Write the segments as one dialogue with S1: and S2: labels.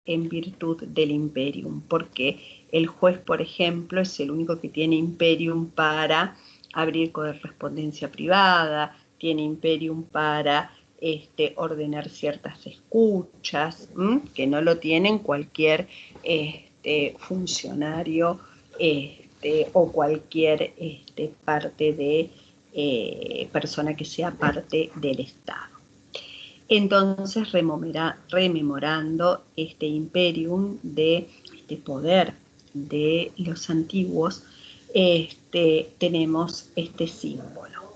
S1: en virtud del imperium, porque el juez, por ejemplo, es el único que tiene imperium para abrir correspondencia privada, tiene imperium para ordenar ciertas escuchas, que no lo tienen cualquier funcionario o cualquier parte de persona que sea parte del Estado. Entonces, rememorando este imperium de este poder de los antiguos, tenemos este símbolo.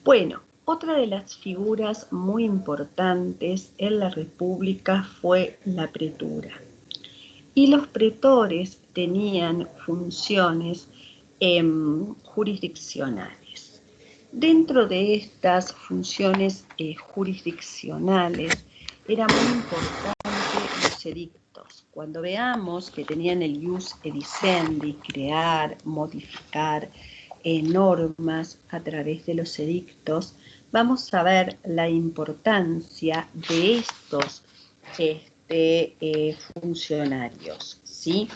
S1: Bueno, otra de las figuras muy importantes en la República fue la pretura. Y los pretores tenían funciones jurisdiccionales. Dentro de estas funciones jurisdiccionales era muy importante los edictos. Cuando veamos que tenían el ius edicendi, crear, modificar normas a través de los edictos, vamos a ver la importancia de estos funcionarios, ¿sí?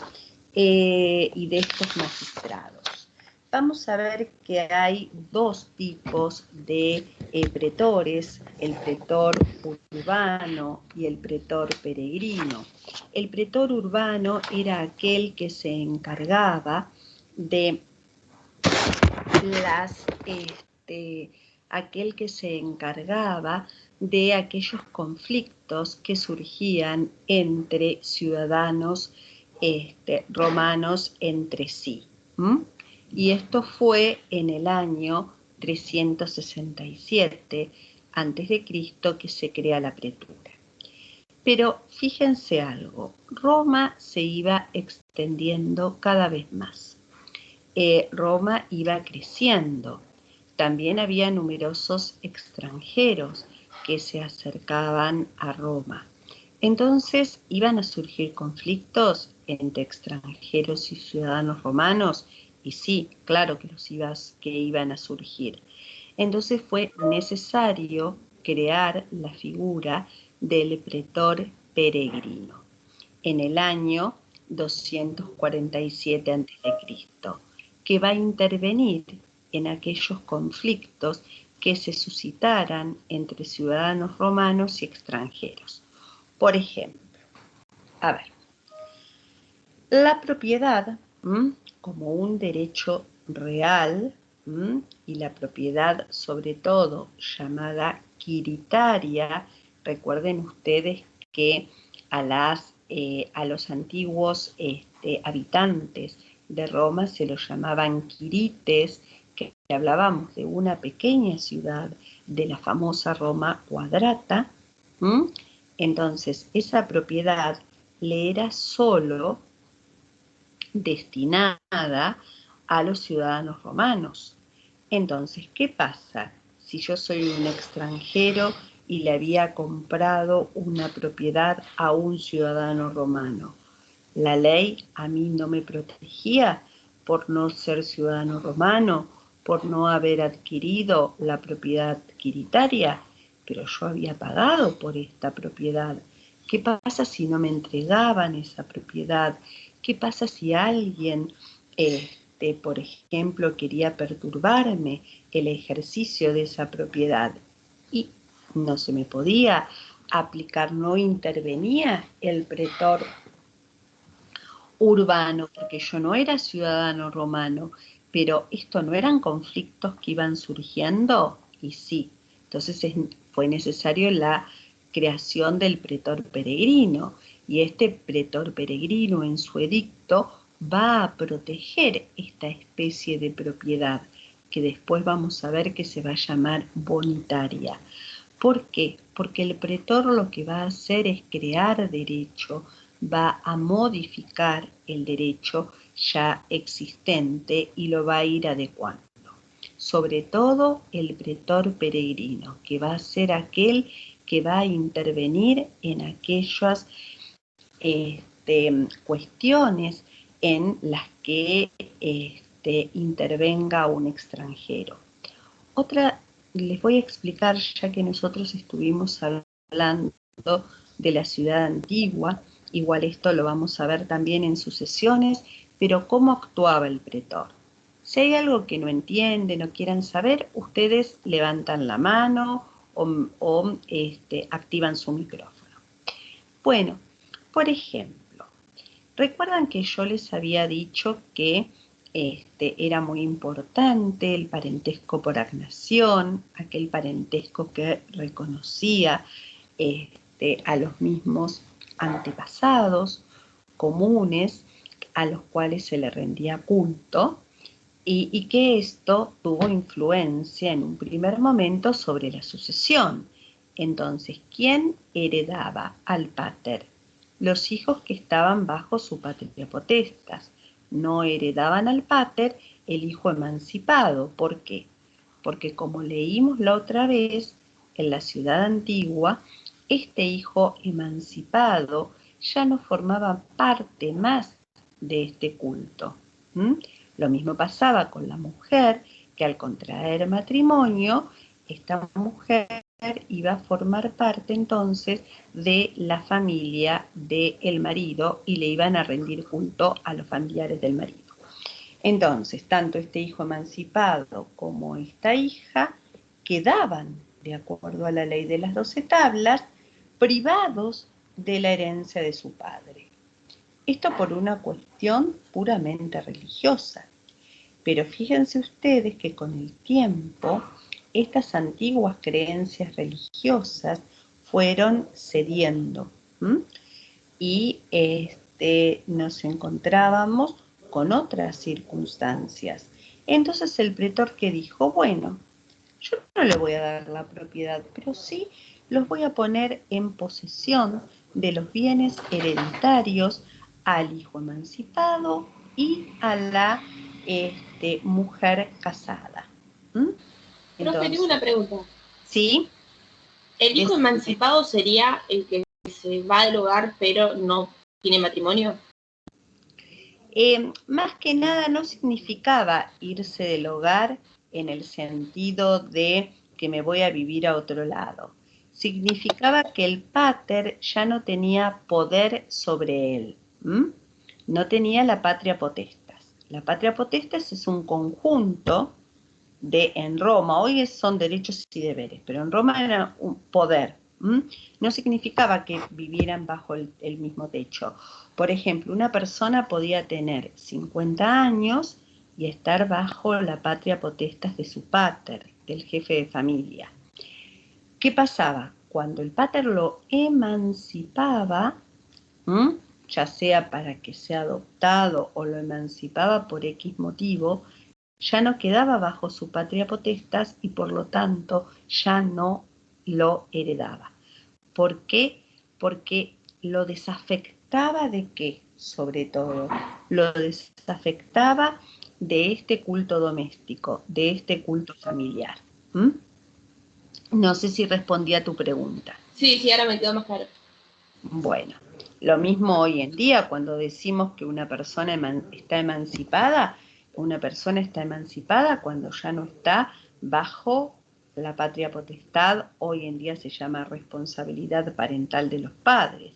S1: Y de estos magistrados. Vamos a ver que hay dos tipos de pretores, el pretor urbano y el pretor peregrino. El pretor urbano era aquel que se encargaba de aquellos conflictos que surgían entre ciudadanos romanos entre sí. Y esto fue en el año 367 a.C. que se crea la pretura. Pero fíjense algo, Roma se iba extendiendo cada vez más. Roma iba creciendo. También había numerosos extranjeros que se acercaban a Roma. Entonces iban a surgir conflictos entre extranjeros y ciudadanos romanos, y sí, claro que iban a surgir. Entonces fue necesario crear la figura del pretor peregrino en el año 247 a.C., que va a intervenir en aquellos conflictos que se suscitaran entre ciudadanos romanos y extranjeros. Por ejemplo, a ver, la propiedad como un derecho real y la propiedad sobre todo llamada quiritaria, recuerden ustedes que a los antiguos habitantes de Roma se los llamaban quirites, que hablábamos de una pequeña ciudad de la famosa Roma Quadrata. Entonces, esa propiedad le era solo destinada a los ciudadanos romanos. Entonces, ¿qué pasa si yo soy un extranjero y le había comprado una propiedad a un ciudadano romano? La ley a mí no me protegía por no ser ciudadano romano, por no haber adquirido la propiedad quiritaria, pero yo había pagado por esta propiedad. ¿Qué pasa si no me entregaban esa propiedad? ¿Qué pasa si alguien, por ejemplo, quería perturbarme el ejercicio de esa propiedad? Y no se me podía aplicar, no intervenía el pretor urbano, porque yo no era ciudadano romano, pero esto no eran conflictos que iban surgiendo, y sí, entonces fue necesario la creación del pretor peregrino, y este pretor peregrino en su edicto va a proteger esta especie de propiedad, que después vamos a ver que se va a llamar bonitaria. ¿Por qué? Porque el pretor lo que va a hacer es crear derecho, va a modificar el derecho ya existente y lo va a ir adecuando. Sobre todo el pretor peregrino, que va a ser aquel que va a intervenir en aquellas cuestiones en las que intervenga un extranjero. Otra, les voy a explicar, ya que nosotros estuvimos hablando de la ciudad antigua, igual esto lo vamos a ver también en sucesiones, pero cómo actuaba el pretor. Si hay algo que no entienden o quieran saber, ustedes levantan la mano o activan su micrófono. Bueno, por ejemplo, recuerdan que yo les había dicho que era muy importante el parentesco por agnación, aquel parentesco que reconocía a los mismos antepasados comunes a los cuales se le rendía culto, y que esto tuvo influencia en un primer momento sobre la sucesión. Entonces, ¿quién heredaba al pater? Los hijos que estaban bajo su patria potestas. No heredaban al pater el hijo emancipado. ¿Por qué? Porque como leímos la otra vez, en la ciudad antigua, este hijo emancipado ya no formaba parte más de este culto. Lo mismo pasaba con la mujer, que al contraer matrimonio, esta mujer iba a formar parte entonces de la familia del marido y le iban a rendir culto a los familiares del marido. Entonces, tanto este hijo emancipado como esta hija quedaban, de acuerdo a la ley de las 12 tablas, privados de la herencia de su padre. Esto por una cuestión puramente religiosa. Pero fíjense ustedes que con el tiempo estas antiguas creencias religiosas fueron cediendo, y nos encontrábamos con otras circunstancias. Entonces el pretor que dijo, bueno, yo no le voy a dar la propiedad, pero sí los voy a poner en posesión de los bienes hereditarios al hijo emancipado y a la mujer casada.
S2: Profe, tengo una pregunta.
S1: ¿Sí?
S2: ¿El hijo emancipado sería el que se va del hogar pero no tiene matrimonio?
S1: Más que nada no significaba irse del hogar en el sentido de que me voy a vivir a otro lado. Significaba que el pater ya no tenía poder sobre él. No tenía la patria potestas. La patria potestas es un conjunto en Roma, hoy son derechos y deberes, pero en Roma era un poder. No significaba que vivieran bajo el mismo techo. Por ejemplo, una persona podía tener 50 años y estar bajo la patria potestas de su pater, del jefe de familia. ¿Qué pasaba? Cuando el pater lo emancipaba, ya sea para que sea adoptado o lo emancipaba por X motivo, ya no quedaba bajo su patria potestas y por lo tanto ya no lo heredaba. ¿Por qué? Porque lo desafectaba de qué, sobre todo. Lo desafectaba de este culto doméstico, de este culto familiar. No sé si respondí a tu pregunta.
S2: Sí, ahora me quedó más claro.
S1: Bueno, lo mismo hoy en día cuando decimos que una persona está emancipada. Una persona está emancipada cuando ya no está bajo la patria potestad. Hoy en día se llama responsabilidad parental de los padres.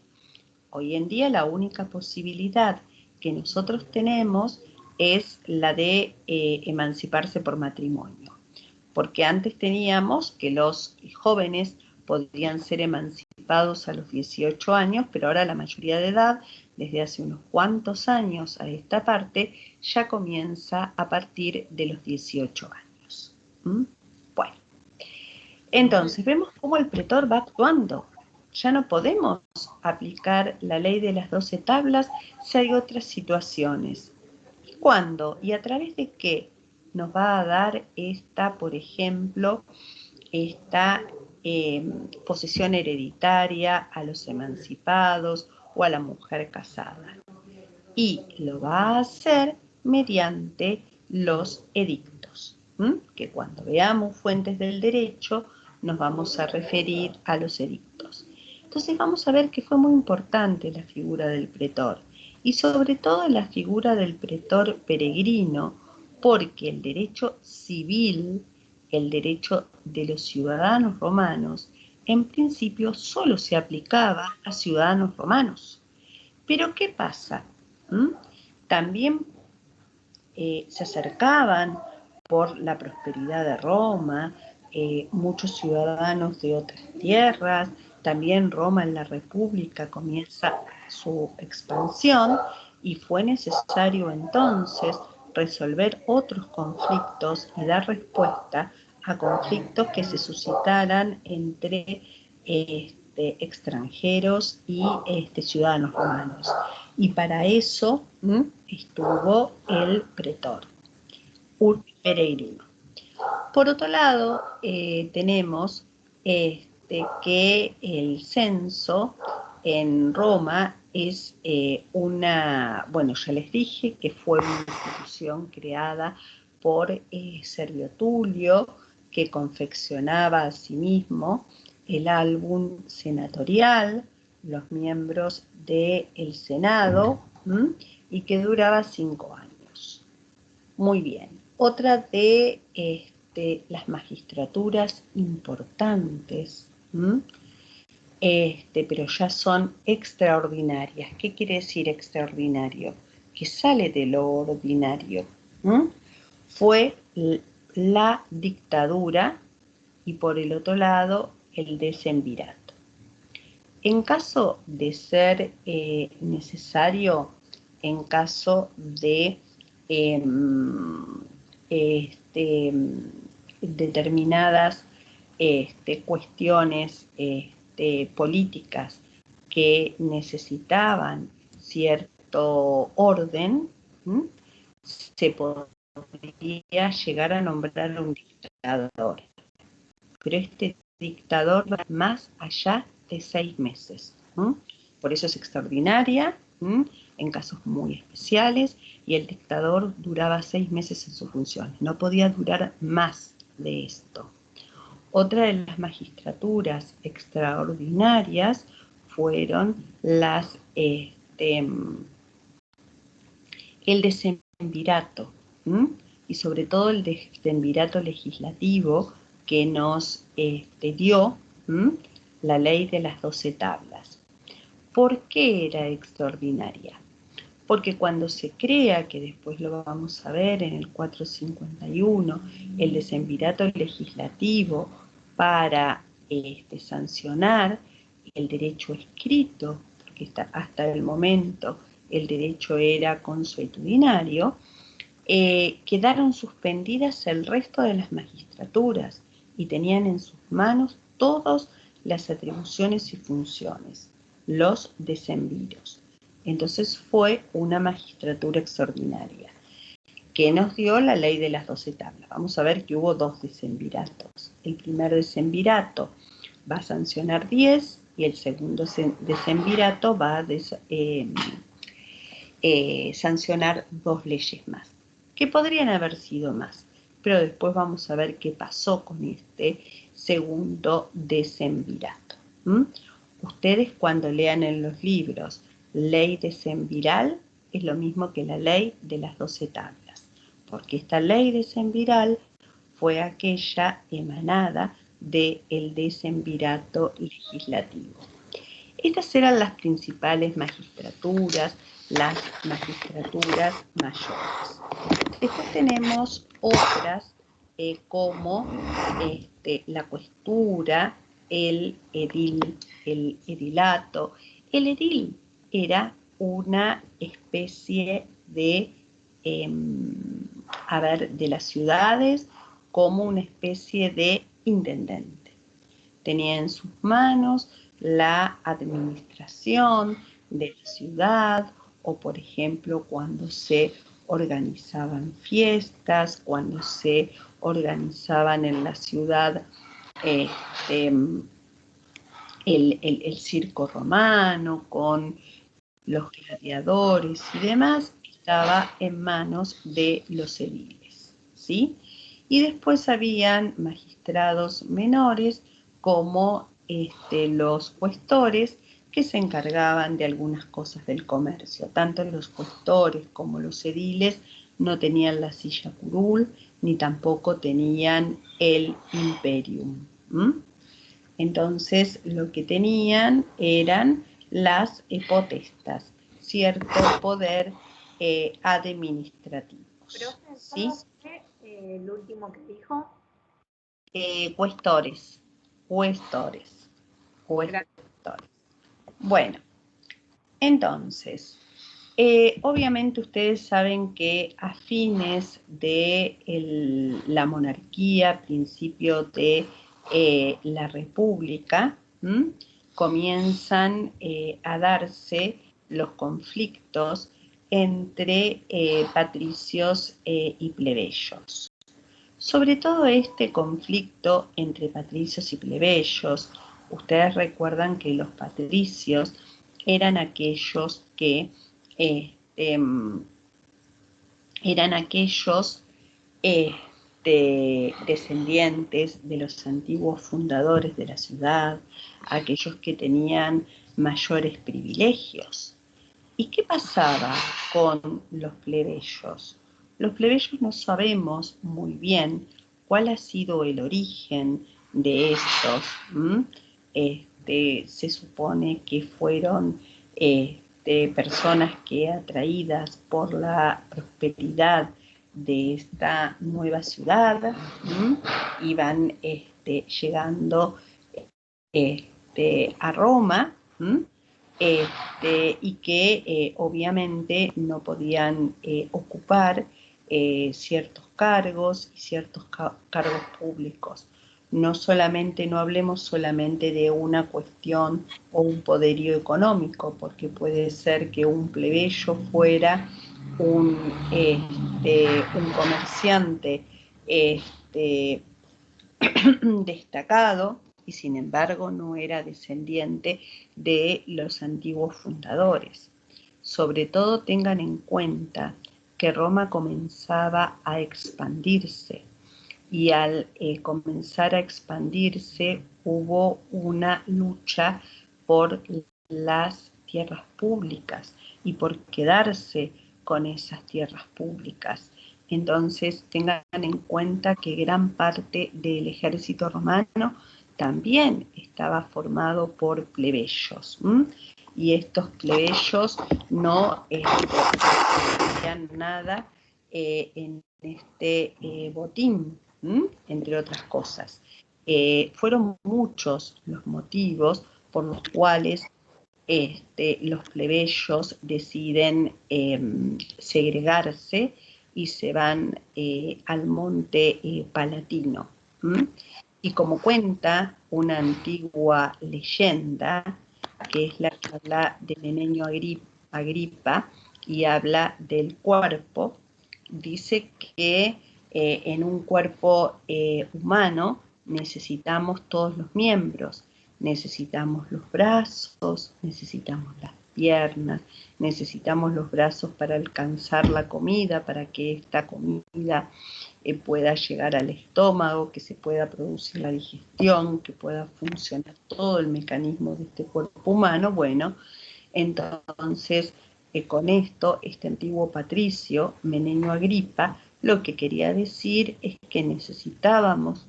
S1: Hoy en día la única posibilidad que nosotros tenemos es la de emanciparse por matrimonio. Porque antes teníamos que los jóvenes podían ser emancipados a los 18 años, pero ahora la mayoría de edad, desde hace unos cuantos años a esta parte, ya comienza a partir de los 18 años. Bueno, entonces vemos cómo el pretor va actuando. Ya no podemos aplicar la ley de las 12 tablas si hay otras situaciones. ¿Y cuándo? ¿Y a través de qué nos va a dar esta, por ejemplo, esta posesión hereditaria a los emancipados o a la mujer casada? Y lo va a hacer mediante los edictos, que cuando veamos fuentes del derecho nos vamos a referir a los edictos. Entonces vamos a ver que fue muy importante la figura del pretor y sobre todo la figura del pretor peregrino, porque el derecho civil, el derecho de los ciudadanos romanos, en principio solo se aplicaba a ciudadanos romanos. Pero ¿qué pasa? También se acercaban por la prosperidad de Roma, muchos ciudadanos de otras tierras, también Roma en la República comienza su expansión y fue necesario entonces resolver otros conflictos y dar respuesta a conflictos que se suscitaran entre extranjeros y ciudadanos romanos. Y para eso estuvo el pretor, un peregrino. Por otro lado, tenemos que el censo en Roma es bueno, ya les dije que fue una institución creada por Servio Tulio, que confeccionaba a sí mismo el álbum senatorial, los miembros del Senado, y que duraba 5 años. Muy bien. Otra de las magistraturas importantes, pero ya son extraordinarias. ¿Qué quiere decir extraordinario? Que sale de lo ordinario. Fue la dictadura y por el otro lado el decemvirato. En caso de ser necesario, en caso de determinadas cuestiones políticas que necesitaban cierto orden, se podría llegar a nombrar un dictador. Pero este dictador va más allá de 6 meses. Por eso es extraordinaria, en casos muy especiales, y el dictador duraba 6 meses en sus funciones. No podía durar más de esto. Otra de las magistraturas extraordinarias fueron las el decemvirato, y sobre todo el decemvirato legislativo que nos dio la ley de las 12 tablas. ¿Por qué era extraordinaria? Porque cuando se crea, que después lo vamos a ver en el 451, el decemvirato legislativo para sancionar el derecho escrito, porque hasta el momento el derecho era consuetudinario, quedaron suspendidas el resto de las magistraturas y tenían en sus manos todas las atribuciones y funciones, los decemviros. Entonces fue una magistratura extraordinaria que nos dio la ley de las 12 tablas. Vamos a ver que hubo 2 decemviratos. El primer decemvirato va a sancionar 10 y el segundo decemvirato va a sancionar 2 leyes más, que podrían haber sido más, pero después vamos a ver qué pasó con este segundo decemvirato. Ustedes cuando lean en los libros ley decemviral, es lo mismo que la ley de las 12 tablas, porque esta ley decemviral fue aquella emanada del decemvirato legislativo. Estas eran las principales magistraturas, las magistraturas mayores. Después tenemos otras como la cuestura, el edilato. El edil era una especie de, de las ciudades, como una especie de intendente. Tenía en sus manos la administración de la ciudad, o por ejemplo cuando se organizaban fiestas, cuando se organizaban en la ciudad el circo romano con los gladiadores y demás, estaba en manos de los ediles, ¿sí? Y después habían magistrados menores como los cuestores, que se encargaban de algunas cosas del comercio. Tanto los cuestores como los ediles no tenían la silla curul, ni tampoco tenían el imperium. Entonces lo que tenían eran las potestas. cierto poder administrativo. ¿Sí?
S3: El último que dijo.
S1: Cuestores. Bueno, entonces, obviamente ustedes saben que a fines de la monarquía, principio de la república, comienzan a darse los conflictos entre patricios y plebeyos. Sobre todo este conflicto entre patricios y plebeyos, ustedes recuerdan que los patricios eran aquellos que descendientes de los antiguos fundadores de la ciudad, aquellos que tenían mayores privilegios. ¿Y qué pasaba con los plebeyos? Los plebeyos no sabemos muy bien cuál ha sido el origen de estos. Se supone que fueron personas que, atraídas por la prosperidad de esta nueva ciudad, iban llegando a Roma, y que obviamente no podían ocupar ciertos cargos y ciertos cargos públicos. No hablemos solamente de una cuestión o un poderío económico, porque puede ser que un plebeyo fuera un comerciante destacado, y sin embargo no era descendiente de los antiguos fundadores. Sobre todo tengan en cuenta que Roma comenzaba a expandirse, y al comenzar a expandirse hubo una lucha por las tierras públicas y por quedarse con esas tierras públicas. Entonces tengan en cuenta que gran parte del ejército romano también estaba formado por plebeyos, y estos plebeyos no hacían nada en este botín, entre otras cosas. Fueron muchos los motivos por los cuales los plebeyos deciden segregarse y se van al monte Palatino. Y como cuenta una antigua leyenda, que es la que habla de Menenio Agripa y habla del cuerpo, dice que en un cuerpo humano necesitamos todos los miembros. Necesitamos los brazos, necesitamos las piernas, necesitamos los brazos para alcanzar la comida, para que esta comida pueda llegar al estómago, que se pueda producir la digestión, que pueda funcionar todo el mecanismo de este cuerpo humano. Bueno, entonces con esto, este antiguo patricio, Menenio Agripa, lo que quería decir es que necesitábamos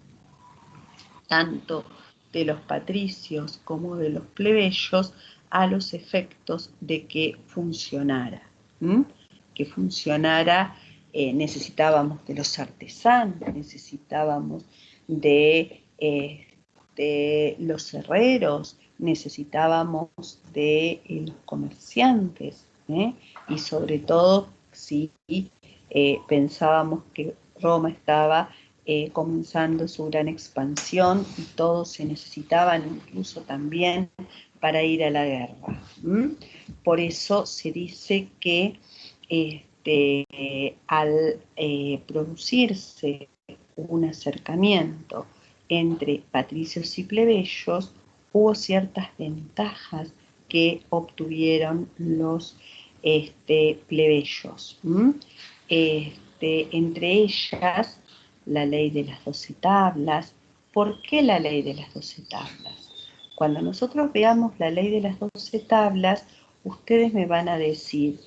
S1: tanto de los patricios como de los plebeyos a los efectos de que funcionara. Que funcionara, necesitábamos de los artesanos, necesitábamos de los herreros, necesitábamos de los comerciantes, y sobre todo si pensábamos que Roma estaba comenzando su gran expansión y todos se necesitaban incluso también para ir a la guerra. Por eso se dice que al producirse un acercamiento entre patricios y plebeyos, hubo ciertas ventajas que obtuvieron los plebeyos. Entre ellas, la ley de las 12 tablas. ¿Por qué la ley de las 12 tablas? Cuando nosotros veamos la ley de las 12 tablas, ustedes me van a decir,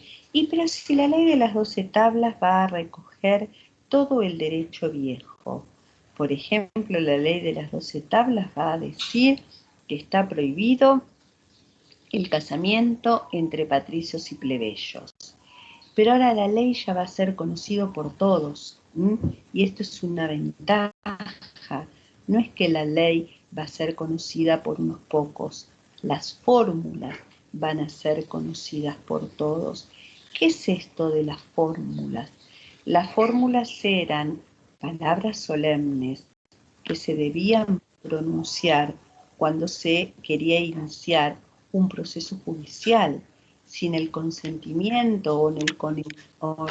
S1: pero si la ley de las 12 tablas va a recoger todo el derecho viejo. Por ejemplo, la ley de las 12 tablas va a decir que está prohibido el casamiento entre patricios y plebeyos. Pero ahora la ley ya va a ser conocido por todos, y esto es una ventaja. No es que la ley va a ser conocida por unos pocos, las fórmulas van a ser conocidas por todos. ¿Qué es esto de las fórmulas? Las fórmulas eran palabras solemnes que se debían pronunciar cuando se quería iniciar un proceso judicial. Sin el consentimiento o el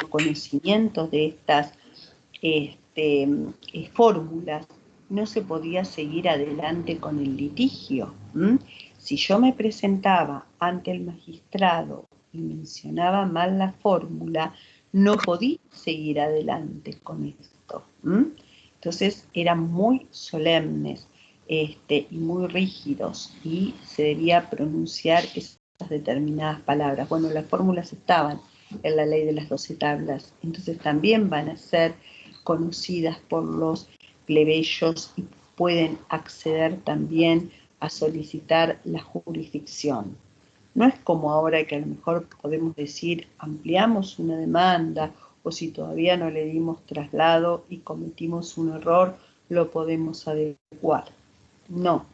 S1: conocimiento de estas fórmulas, no se podía seguir adelante con el litigio. Si yo me presentaba ante el magistrado y mencionaba mal la fórmula, no podía seguir adelante con esto. Entonces eran muy solemnes y muy rígidos, y se debía pronunciar esas determinadas palabras. Bueno, las fórmulas estaban en la ley de las 12 tablas, entonces también van a ser conocidas por los plebeyos y pueden acceder también a solicitar la jurisdicción. No es como ahora que a lo mejor podemos decir ampliamos una demanda, o si todavía no le dimos traslado y cometimos un error, lo podemos adecuar. No,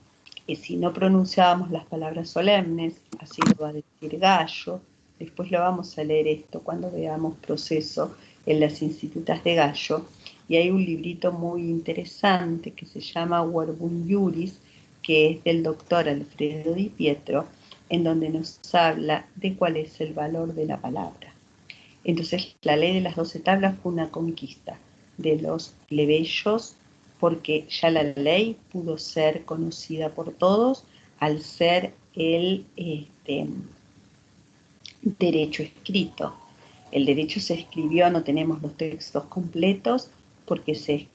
S1: si no pronunciábamos las palabras solemnes, así lo va a decir Gallo, después lo vamos a leer esto cuando veamos proceso en las institutas de Gallo, y hay un librito muy interesante que se llama Verbum Iuris, que es del doctor Alfredo Di Pietro, en donde nos habla de cuál es el valor de la palabra. Entonces, la ley de las 12 tablas fue una conquista de los plebeyos, porque ya la ley pudo ser conocida por todos al ser el derecho escrito. El derecho se escribió, no tenemos los textos completos, porque se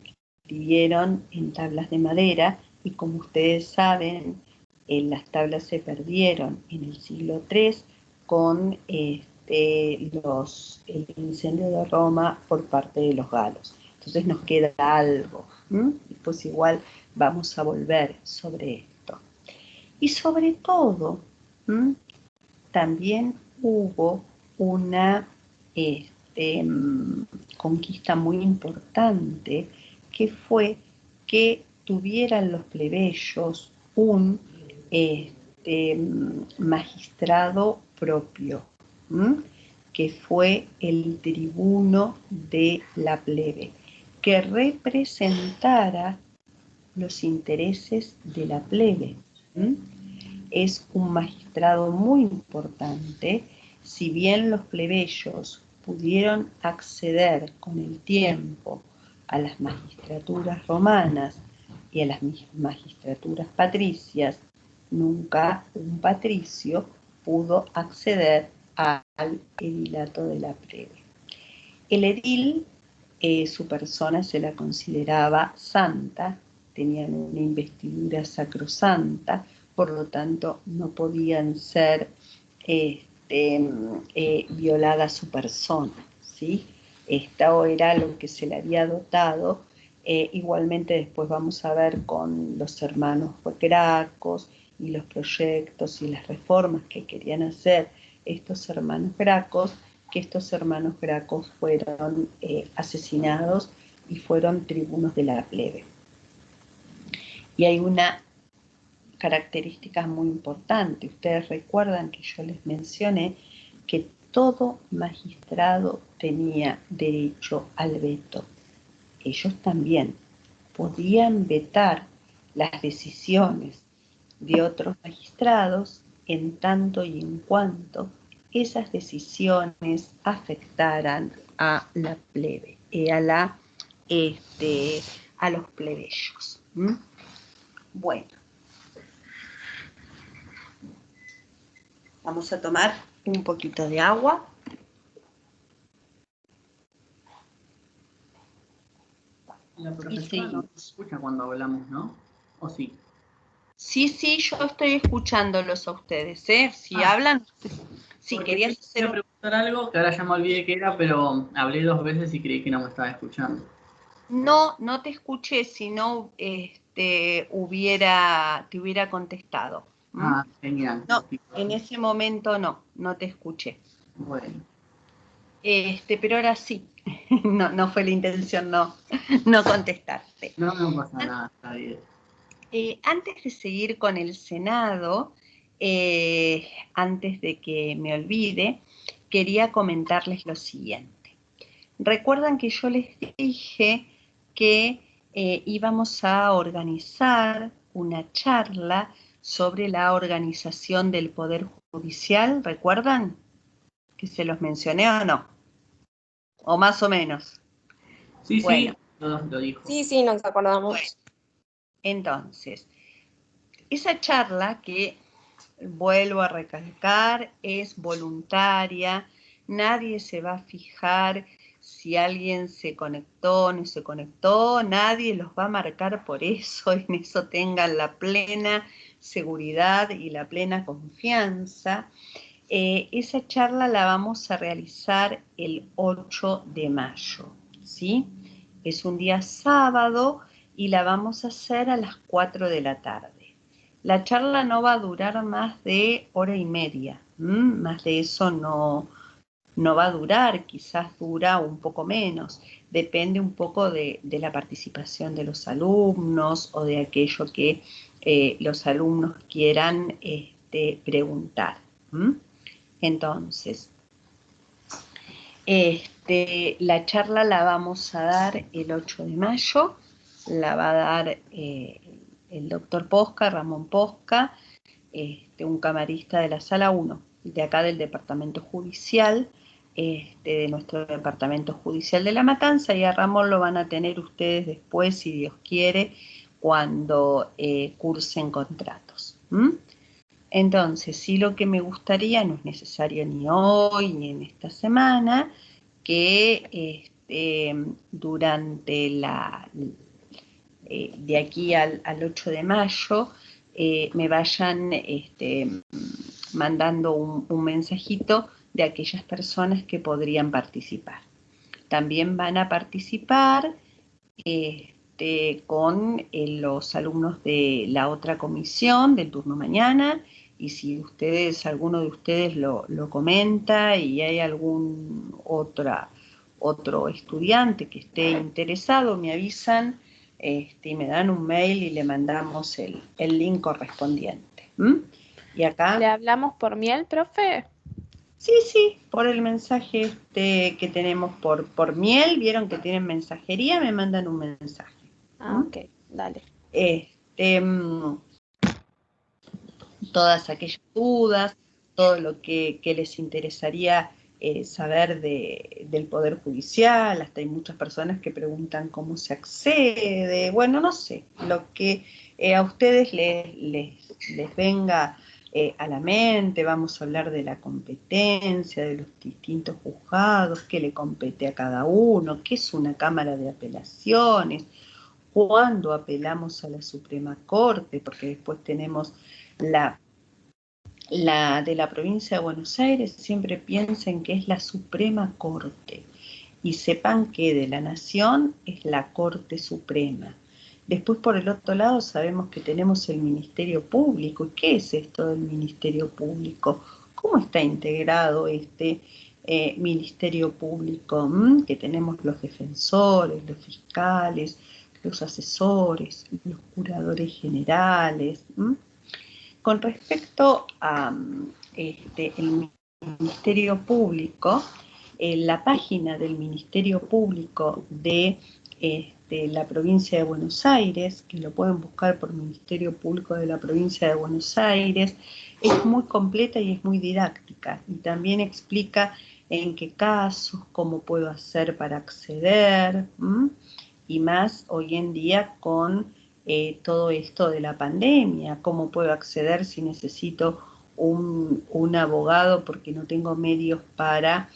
S1: escribieron en tablas de madera, y como ustedes saben, las tablas se perdieron en el siglo III con el incendio de Roma por parte de los galos. Entonces nos queda algo, y pues igual vamos a volver sobre esto. Y sobre todo, también hubo una conquista muy importante, que fue que tuvieran los plebeyos un magistrado propio, que fue el tribuno de la plebe, que representara los intereses de la plebe. Es un magistrado muy importante. Si bien los plebeyos pudieron acceder con el tiempo a las magistraturas romanas y a las magistraturas patricias, nunca un patricio pudo acceder al edilato de la plebe. El edil, su persona se la consideraba santa, tenían una investidura sacrosanta, por lo tanto no podían ser violada su persona, ¿sí? Esto era lo que se le había dotado. Igualmente después vamos a ver con los hermanos Gracos y los proyectos y las reformas que querían hacer estos hermanos Gracos, que estos hermanos Gracos fueron asesinados y fueron tribunos de la plebe. Y hay una característica muy importante. Ustedes recuerdan que yo les mencioné que todo magistrado tenía derecho al veto. Ellos también podían vetar las decisiones de otros magistrados en tanto y en cuanto esas decisiones afectaran a la plebe, a los plebeyos. Bueno, vamos a tomar un poquito de agua.
S4: La profesora no se escucha cuando hablamos, ¿no? ¿O sí?
S1: Sí, yo estoy escuchándolos a ustedes, ¿eh? Si hablan, si querías hacer...
S4: Quería preguntar algo que ahora ya me olvidé qué era, pero hablé 2 veces y creí que no me estaba escuchando.
S1: No te escuché, si no te hubiera contestado.
S4: Ah, genial.
S1: No, en ese momento no te escuché.
S4: Bueno.
S1: Pero ahora sí, no fue la intención no contestarte.
S4: No pasa nada, está bien.
S1: Antes de seguir con el Senado, antes de que me olvide, quería comentarles lo siguiente. Recuerdan que yo les dije que íbamos a organizar una charla sobre la organización del Poder Judicial, ¿recuerdan? ¿Que se los mencioné o no? O más o menos.
S4: Sí,
S1: Bueno.
S4: sí, lo dijo.
S5: Sí, nos acordamos.
S1: Bueno, entonces, esa charla que, vuelvo a recalcar, es voluntaria, nadie se va a fijar si alguien se conectó o no se conectó, nadie los va a marcar por eso, en eso tengan la plena seguridad y la plena confianza. Esa charla la vamos a realizar el 8 de mayo, ¿sí? Es un día sábado y la vamos a hacer a las 4 de la tarde. La charla no va a durar más de hora y media, más de eso no va a durar, quizás dura un poco menos, depende un poco de la participación de los alumnos o de aquello que los alumnos quieran preguntar. Entonces, la charla la vamos a dar el 8 de mayo, la va a dar el doctor Posca, Ramón Posca, un camarista de la sala 1, de acá del departamento judicial, de nuestro departamento judicial de La Matanza, y a Ramón lo van a tener ustedes después, si Dios quiere, cuando cursen contratos. Entonces, sí, lo que me gustaría, no es necesario ni hoy ni en esta semana, que durante de aquí al 8 de mayo me vayan mandando un mensajito de aquellas personas que podrían participar. También van a participar con los alumnos de la otra comisión del turno mañana, y si alguno de ustedes lo comenta y hay algún otro estudiante que esté interesado, me avisan y me dan un mail y le mandamos el link correspondiente. Y acá...
S5: ¿Le hablamos por miel, profe?
S1: Sí, por el mensaje que tenemos por miel, vieron que tienen mensajería, me mandan un mensaje.
S5: Ok, dale.
S1: Todas aquellas dudas, todo lo que les interesaría saber del Poder Judicial, hasta hay muchas personas que preguntan cómo se accede, bueno, no sé, lo que a ustedes les venga a la mente. Vamos a hablar de la competencia, de los distintos juzgados, qué le compete a cada uno, qué es una Cámara de Apelaciones, cuándo apelamos a la Suprema Corte, porque después tenemos la de la provincia de Buenos Aires. Siempre piensen que es la Suprema Corte y sepan que de la Nación es la Corte Suprema. Después, por el otro lado, sabemos que tenemos el Ministerio Público. ¿Y qué es esto del Ministerio Público? ¿Cómo está integrado este Ministerio Público? Que tenemos los defensores, los fiscales, los asesores, los curadores generales. Con respecto a el Ministerio Público, la página del Ministerio Público de la provincia de Buenos Aires, que lo pueden buscar por Ministerio Público de la provincia de Buenos Aires, es muy completa y es muy didáctica, y también explica en qué casos, cómo puedo hacer para acceder, y más hoy en día con todo esto de la pandemia, cómo puedo acceder si necesito un abogado porque no tengo medios para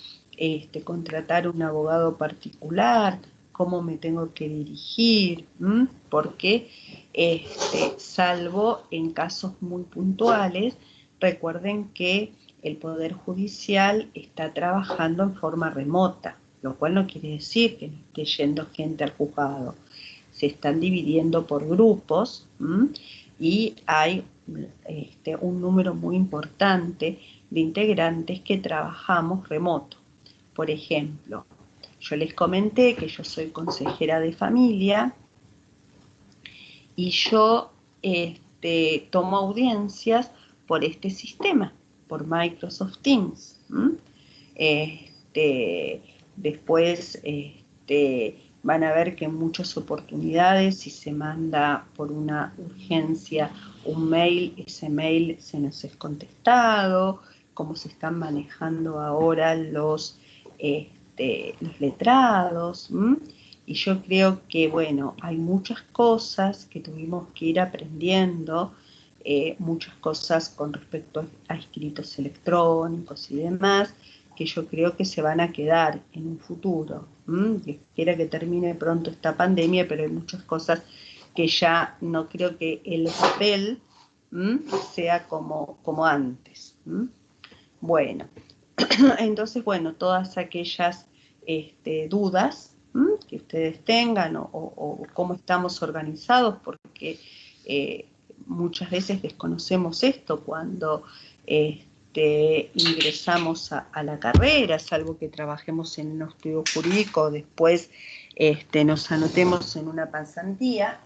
S1: contratar un abogado particular, cómo me tengo que dirigir, porque salvo en casos muy puntuales, recuerden que el Poder Judicial está trabajando en forma remota, lo cual no quiere decir que no esté yendo gente al juzgado. Se están dividiendo por grupos y hay un número muy importante de integrantes que trabajamos remoto. Por ejemplo, yo les comenté que yo soy consejera de familia y yo tomo audiencias por este sistema, por Microsoft Teams. Después van a ver que en muchas oportunidades, si se manda por una urgencia un mail, ese mail se nos es contestado, cómo se están manejando ahora los letrados. Y yo creo que, bueno, hay muchas cosas que tuvimos que ir aprendiendo, muchas cosas con respecto a escritos electrónicos y demás, que yo creo que se van a quedar en un futuro. Dios quiera que termine pronto esta pandemia, pero hay muchas cosas que ya no creo que el papel sea como antes. Bueno, entonces, bueno, todas aquellas dudas que ustedes tengan o cómo estamos organizados, porque muchas veces desconocemos esto cuando ingresamos a la carrera, salvo que trabajemos en un estudio jurídico, después nos anotemos en una pasantía.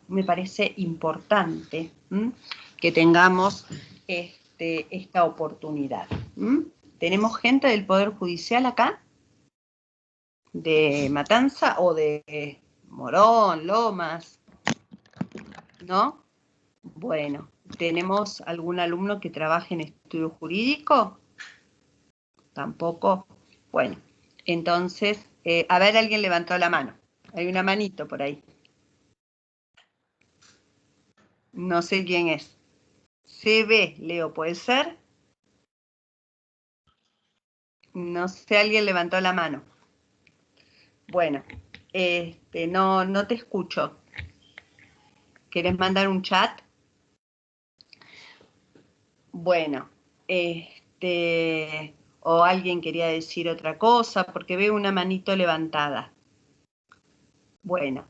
S1: Me parece importante que tengamos esta oportunidad. ¿Tenemos gente del Poder Judicial acá? ¿De Matanza o de Morón, Lomas? ¿No? Bueno, ¿tenemos algún alumno que trabaje en estudio jurídico? Tampoco. Bueno, entonces, a ver, alguien levantó la mano. Hay una manito por ahí. No sé quién es. CB, Leo, ¿puede ser? No sé, alguien levantó la mano. Bueno, no te escucho. ¿Querés mandar un chat? Bueno, o alguien quería decir otra cosa, porque veo una manito levantada. Bueno,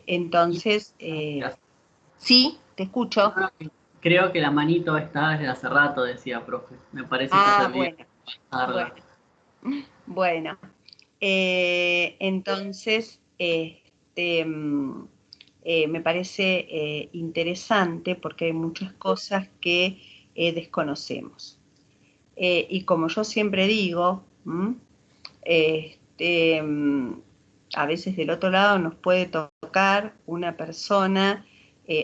S1: entonces, sí, te escucho.
S4: Creo que la manito está desde hace rato, decía, profe. Me parece que
S1: Bueno, bueno. Entonces, me parece interesante porque hay muchas cosas que desconocemos. Y como yo siempre digo, a veces del otro lado nos puede tocar una persona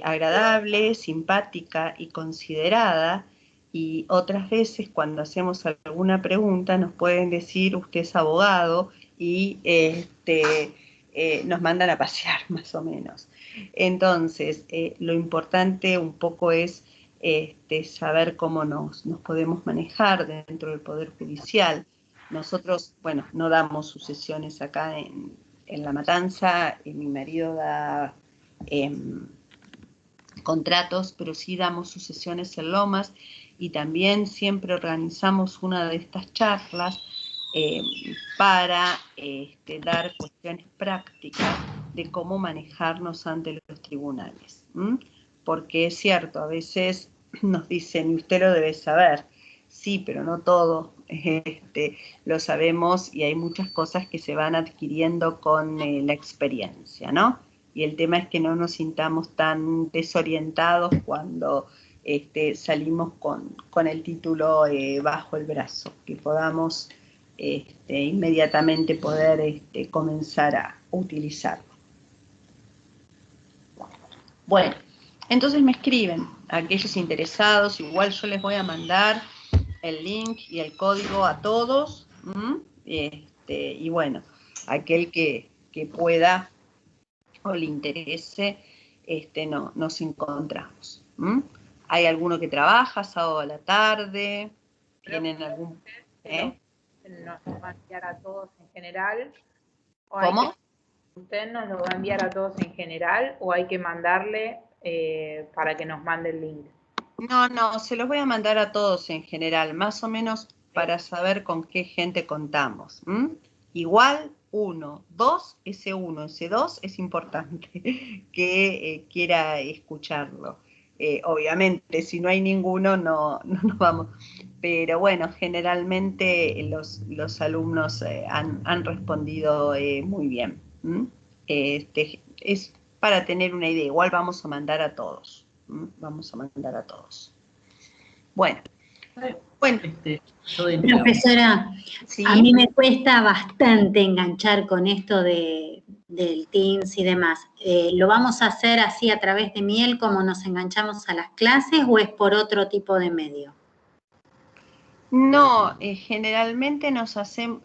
S1: agradable, simpática y considerada, y otras veces cuando hacemos alguna pregunta nos pueden decir usted es abogado y nos mandan a pasear más o menos. Entonces, lo importante un poco es saber cómo nos podemos manejar dentro del Poder Judicial. Nosotros, bueno, no damos sucesiones acá en La Matanza, mi marido da contratos, pero sí damos sucesiones en Lomas y también siempre organizamos una de estas charlas para dar cuestiones prácticas de cómo manejarnos ante los tribunales. Porque es cierto, a veces nos dicen, y usted lo debe saber, sí, pero no todo lo sabemos y hay muchas cosas que se van adquiriendo con la experiencia, ¿no? Y el tema es que no nos sintamos tan desorientados cuando salimos con el título bajo el brazo, que podamos inmediatamente poder comenzar a utilizarlo. Bueno, entonces me escriben aquellos interesados, igual yo les voy a mandar el link y el código a todos, y bueno, aquel que pueda o le interese, nos encontramos. ¿Hay alguno que trabaja sábado a la tarde? ¿Tienen algún...?
S3: ¿Nos lo va a enviar a todos en general?
S1: ¿Cómo?
S3: ¿Usted nos lo va a enviar a todos en general o hay que mandarle para que nos mande el link?
S1: No, se los voy a mandar a todos en general, más o menos para saber con qué gente contamos. Igual 1, 2, ese 1, ese 2 es importante que quiera escucharlo. Obviamente, si no hay ninguno, no nos vamos. Pero bueno, generalmente los alumnos han respondido muy bien. Es para tener una idea. Igual vamos a mandar a todos. Vamos a mandar a todos. Bueno.
S6: Profesora,
S1: ¿sí?
S6: A mí me cuesta bastante enganchar con esto del Teams y demás. ¿Lo vamos a hacer así a través de Miel como nos enganchamos a las clases o es por otro tipo de medio?
S1: No, generalmente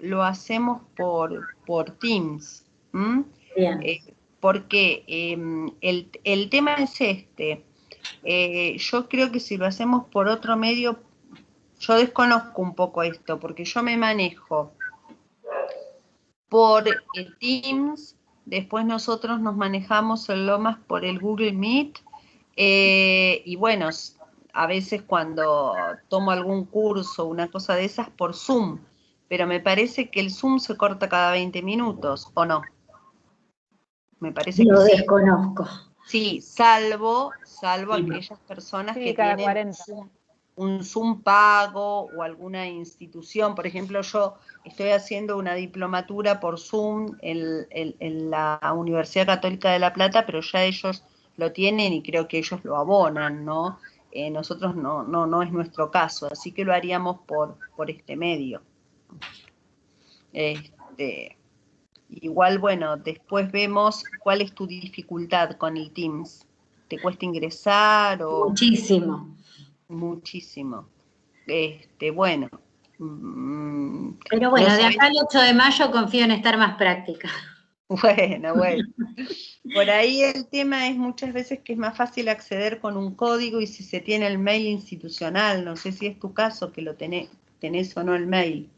S1: lo hacemos por Teams.
S6: Bien.
S1: Porque el tema es este. Yo creo que si lo hacemos por otro medio, yo desconozco un poco esto, porque yo me manejo por Teams, después nosotros nos manejamos en Lomas por el Google Meet, y bueno, a veces cuando tomo algún curso, una cosa de esas, por Zoom, pero me parece que el Zoom se corta cada 20 minutos, ¿o no? Me parece
S6: Lo
S1: que sí.
S6: desconozco.
S1: Sí, salvo aquellas personas que
S3: cada
S1: tienen
S3: 40.
S1: un Zoom pago o alguna institución. Por ejemplo, yo estoy haciendo una diplomatura por Zoom en la Universidad Católica de La Plata, pero ya ellos lo tienen y creo que ellos lo abonan, ¿no? Nosotros no es nuestro caso, así que lo haríamos por este medio. Igual, bueno, después vemos cuál es tu dificultad con el Teams. ¿Te cuesta ingresar o...?
S6: Muchísimo.
S1: Muchísimo. Bueno.
S6: Pero bueno,
S1: no
S6: de
S1: sabés...
S6: acá al 8 de mayo confío en estar más práctica.
S1: Bueno. Por ahí el tema es muchas veces que es más fácil acceder con un código y si se tiene el mail institucional, no sé si es tu caso que lo tenés o no el mail.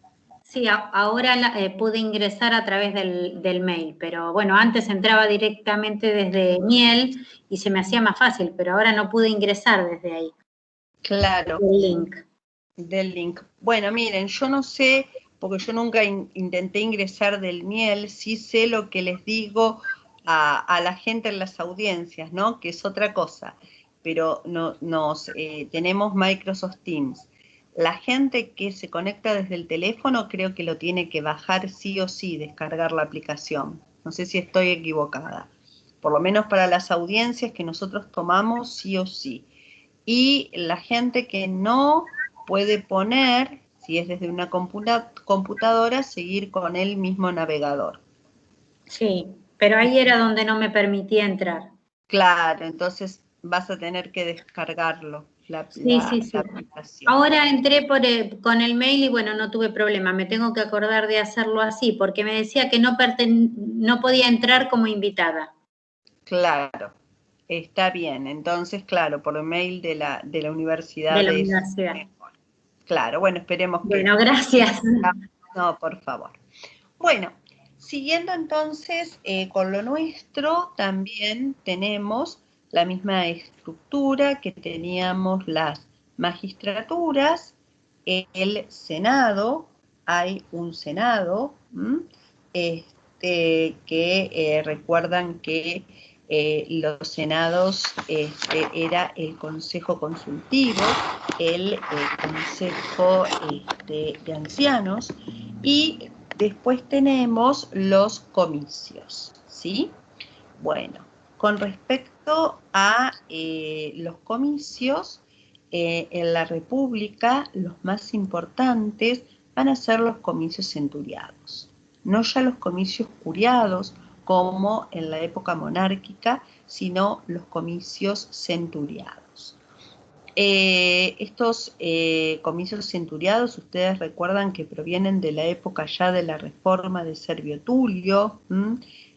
S6: Sí, ahora pude ingresar a través del mail, pero bueno, antes entraba directamente desde Miel y se me hacía más fácil, pero ahora no pude ingresar desde ahí.
S1: Claro.
S6: Del link.
S1: Bueno, miren, yo no sé, porque yo nunca intenté ingresar del Miel, sí sé lo que les digo a la gente en las audiencias, ¿no? Que es otra cosa, pero tenemos Microsoft Teams. La gente que se conecta desde el teléfono creo que lo tiene que bajar sí o sí, descargar la aplicación. No sé si estoy equivocada. Por lo menos para las audiencias que nosotros tomamos sí o sí. Y la gente que no puede poner, si es desde una computadora, seguir con el mismo navegador.
S6: Sí, pero ahí era donde no me permitía entrar.
S1: Claro, entonces vas a tener que descargarlo, la aplicación.
S6: Ahora entré con el mail y bueno, no tuve problema. Me tengo que acordar de hacerlo así, porque me decía que no podía entrar como invitada.
S1: Claro, está bien. Entonces, claro, por el mail de la universidad.
S6: De la universidad.
S1: Claro, bueno, esperemos que...
S6: Bueno, gracias.
S1: No, por favor. Bueno, siguiendo entonces con lo nuestro, también tenemos la misma estructura que teníamos las magistraturas, el Senado, hay un Senado, que recuerdan que los senados era el Consejo Consultivo, el Consejo de Ancianos, y después tenemos los comicios, ¿sí? Bueno, con respecto a los comicios, en la República los más importantes van a ser los comicios centuriados, no ya los comicios curiados como en la época monárquica, sino los comicios centuriados. Estos comicios centuriados, ustedes recuerdan que provienen de la época ya de la reforma de Servio Tulio.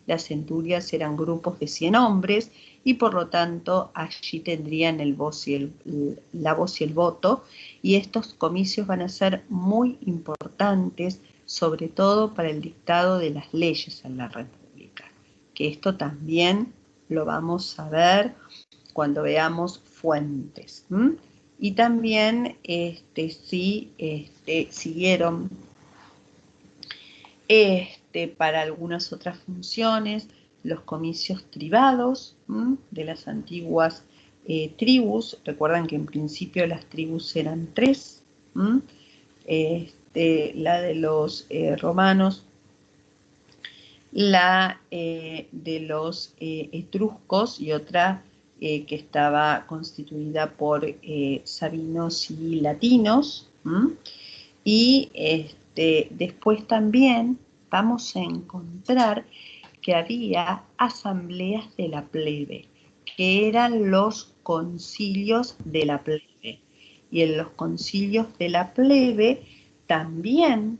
S1: Las centurias eran grupos de 100 hombres y por lo tanto allí tendrían la voz y el voto, y estos comicios van a ser muy importantes, sobre todo para el dictado de las leyes en la República, que esto también lo vamos a ver cuando veamos fuentes. Y también siguieron para algunas otras funciones, los comicios tribados de las antiguas tribus. Recuerdan que en principio las tribus eran 3, la de los romanos, la de los etruscos y otra que estaba constituida por sabinos y latinos. Y después también vamos a encontrar que había asambleas de la plebe, que eran los concilios de la plebe. Y en los concilios de la plebe también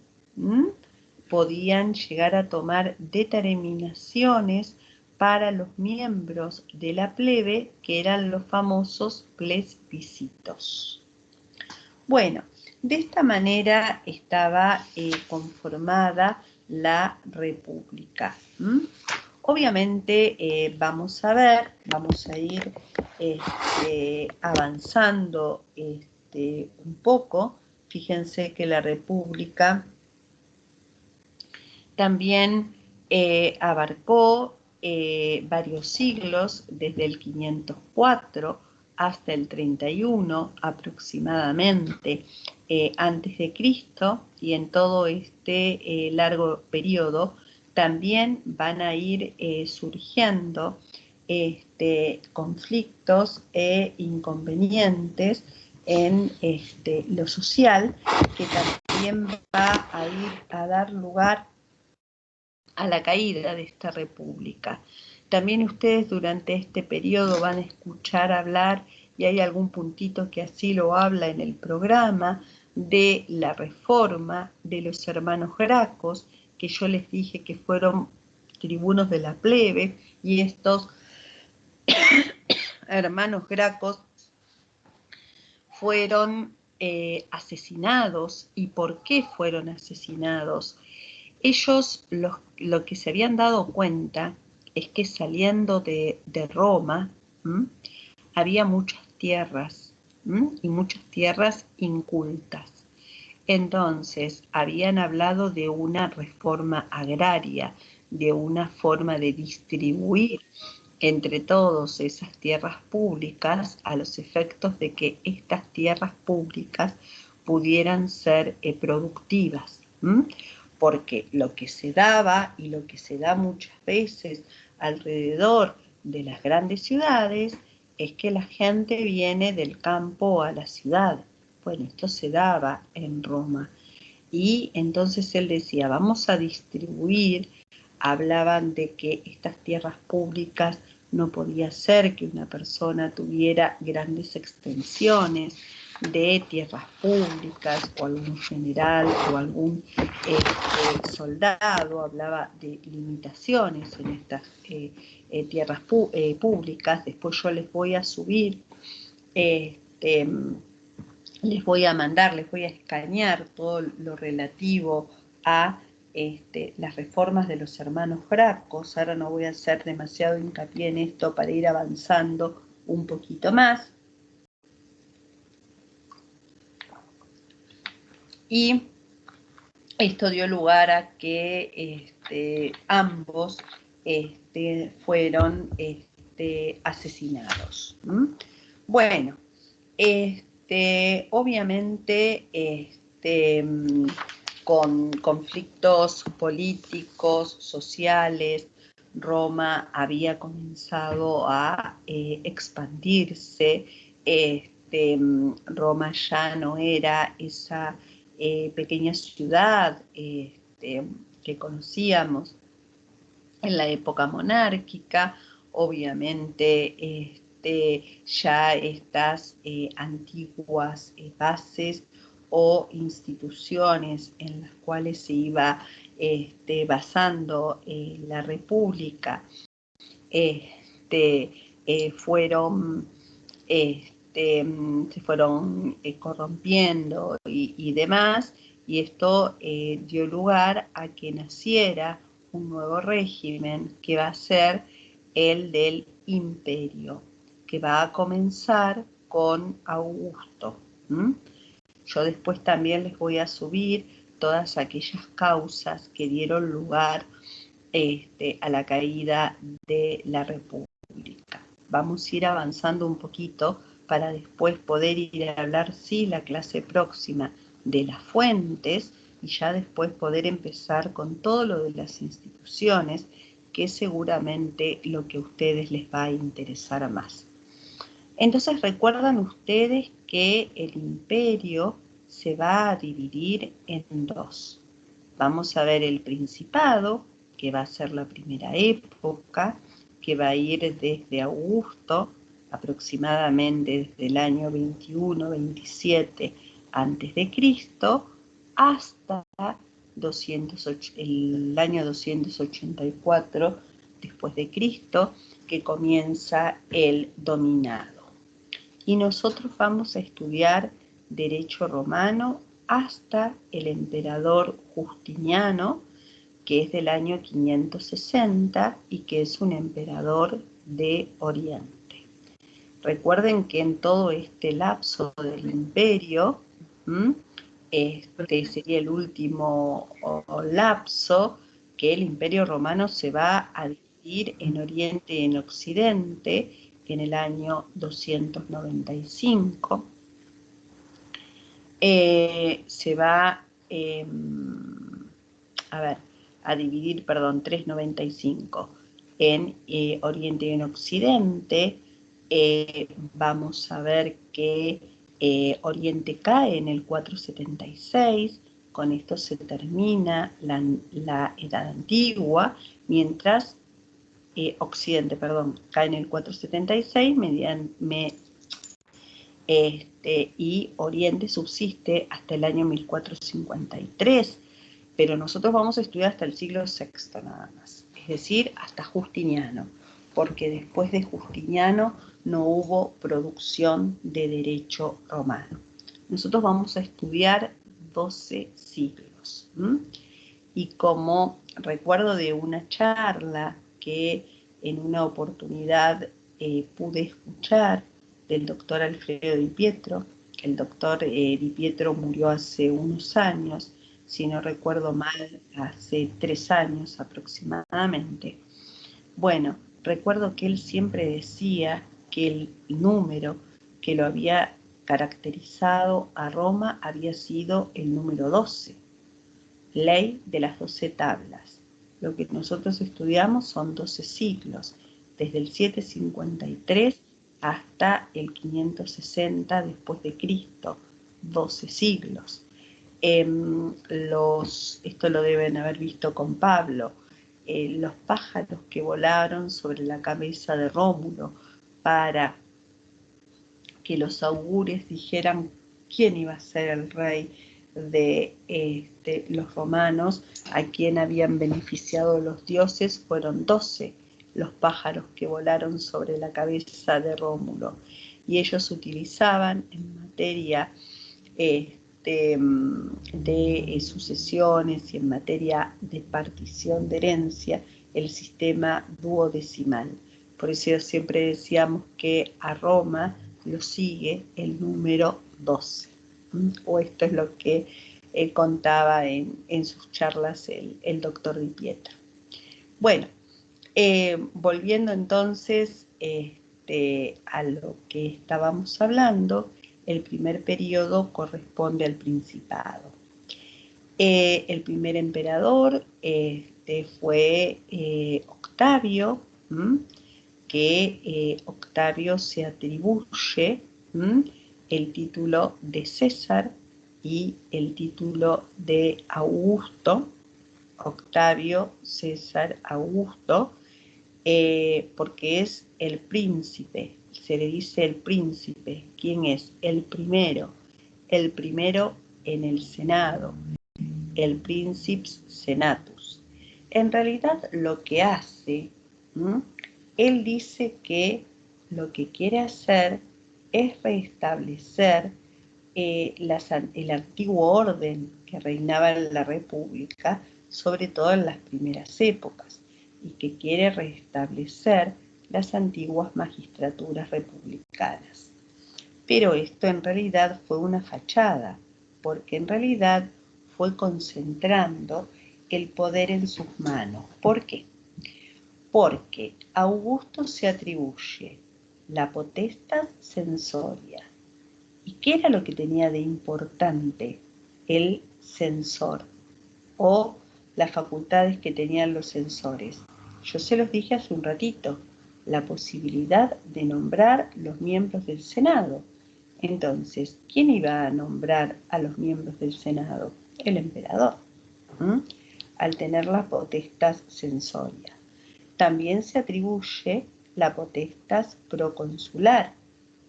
S1: podían llegar a tomar determinaciones para los miembros de la plebe, que eran los famosos plebiscitos. Bueno, de esta manera estaba conformada la república. Obviamente vamos a ir avanzando un poco. Fíjense que la república también abarcó varios siglos, desde el 504 hasta el 31 aproximadamente antes de Cristo, y en todo este largo periodo también van a ir surgiendo conflictos e inconvenientes en lo social, que también va a ir a dar lugar a la caída de esta república. También ustedes durante este periodo van a escuchar hablar, y hay algún puntito que así lo habla en el programa, de la reforma de los hermanos Gracos, que yo les dije que fueron tribunos de la plebe, y estos hermanos Gracos fueron asesinados. ¿Y por qué fueron asesinados? Ellos lo que se habían dado cuenta es que saliendo de Roma había muchas tierras y muchas tierras incultas. Entonces habían hablado de una reforma agraria, de una forma de distribuir entre todos esas tierras públicas, a los efectos de que estas tierras públicas pudieran ser productivas. Porque lo que se daba y lo que se da muchas veces alrededor de las grandes ciudades es que la gente viene del campo a la ciudad. Bueno, esto se daba en Roma. Y entonces él decía, vamos a distribuir. Hablaban de que estas tierras públicas no podía ser que una persona tuviera grandes extensiones de tierras públicas, o algún general o algún soldado. Hablaba de limitaciones en estas tierras públicas. Después yo les voy a subir, les voy a escanear todo lo relativo a las reformas de los hermanos Gracos. Ahora no voy a hacer demasiado hincapié en esto para ir avanzando un poquito más. Y esto dio lugar a que ambos fueron asesinados. Bueno, obviamente con conflictos políticos, sociales, Roma había comenzado a expandirse. Roma ya no era esa pequeña ciudad que conocíamos en la época monárquica. Obviamente ya estas antiguas bases o instituciones en las cuales se iba basando la república se fueron corrompiendo y demás, y esto dio lugar a que naciera un nuevo régimen que va a ser el del imperio, que va a comenzar con Augusto. Yo después también les voy a subir todas aquellas causas que dieron lugar a la caída de la República. Vamos a ir avanzando un poquito para después poder ir a hablar, sí, la clase próxima de las fuentes y ya después poder empezar con todo lo de las instituciones, que es seguramente lo que a ustedes les va a interesar más. Entonces recuerdan ustedes que el imperio se va a dividir en dos. Vamos a ver el principado, que va a ser la primera época, que va a ir desde Augusto, aproximadamente desde el año 21-27 a.C., hasta el año 284 después de Cristo, que comienza el dominado. Y nosotros vamos a estudiar derecho romano hasta el emperador Justiniano, que es del año 560 y que es un emperador de Oriente. Recuerden que en todo este lapso del imperio, sería el último lapso, que el imperio romano se va a dividir en Oriente y en Occidente en el año 295. Se va a dividir, 395 en Oriente y en Occidente. Vamos a ver que Oriente cae en el 476, con esto se termina la Edad Antigua, mientras Occidente, cae en el 476 y Oriente subsiste hasta el año 1453, pero nosotros vamos a estudiar hasta el siglo VI nada más, es decir, hasta Justiniano, porque después de Justiniano no hubo producción de derecho romano. Nosotros vamos a estudiar 12 siglos. Y como recuerdo de una charla que en una oportunidad pude escuchar del doctor Alfredo Di Pietro, el doctor Di Pietro murió hace unos años, si no recuerdo mal, hace 3 años aproximadamente. Bueno, recuerdo que él siempre decía que el número que lo había caracterizado a Roma había sido el número 12, ley de las 12 tablas. Lo que nosotros estudiamos son 12 siglos, desde el 753 hasta el 560 después de Cristo, 12 siglos. Esto lo deben haber visto con Pablo, los pájaros que volaron sobre la cabeza de Rómulo para que los augures dijeran quién iba a ser el rey de los romanos, a quien habían beneficiado los dioses, fueron 12 los pájaros que volaron sobre la cabeza de Rómulo, y ellos utilizaban en materia de sucesiones y en materia de partición de herencia el sistema duodecimal. Por eso siempre decíamos que a Roma lo sigue el número 12. O esto es lo que contaba en sus charlas el doctor Di Pietro. Bueno, volviendo entonces a lo que estábamos hablando, el primer periodo corresponde al Principado. El primer emperador fue Octavio, que Octavio se atribuye el título de César y el título de Augusto, Octavio, César, Augusto, porque es el príncipe, se le dice el príncipe. ¿Quién es? El primero en el Senado, el Princeps Senatus. En realidad lo que hace, él dice que lo que quiere hacer es restablecer el antiguo orden que reinaba en la República, sobre todo en las primeras épocas, y que quiere restablecer las antiguas magistraturas republicanas. Pero esto en realidad fue una fachada, porque en realidad fue concentrando el poder en sus manos. ¿Por qué? Porque a Augusto se atribuye la potestad censoria. ¿Y qué era lo que tenía de importante el censor o las facultades que tenían los censores? Yo se los dije hace un ratito, la posibilidad de nombrar los miembros del Senado. Entonces, ¿quién iba a nombrar a los miembros del Senado? El emperador, al tener la potestad censoria. También se atribuye la potestad proconsular.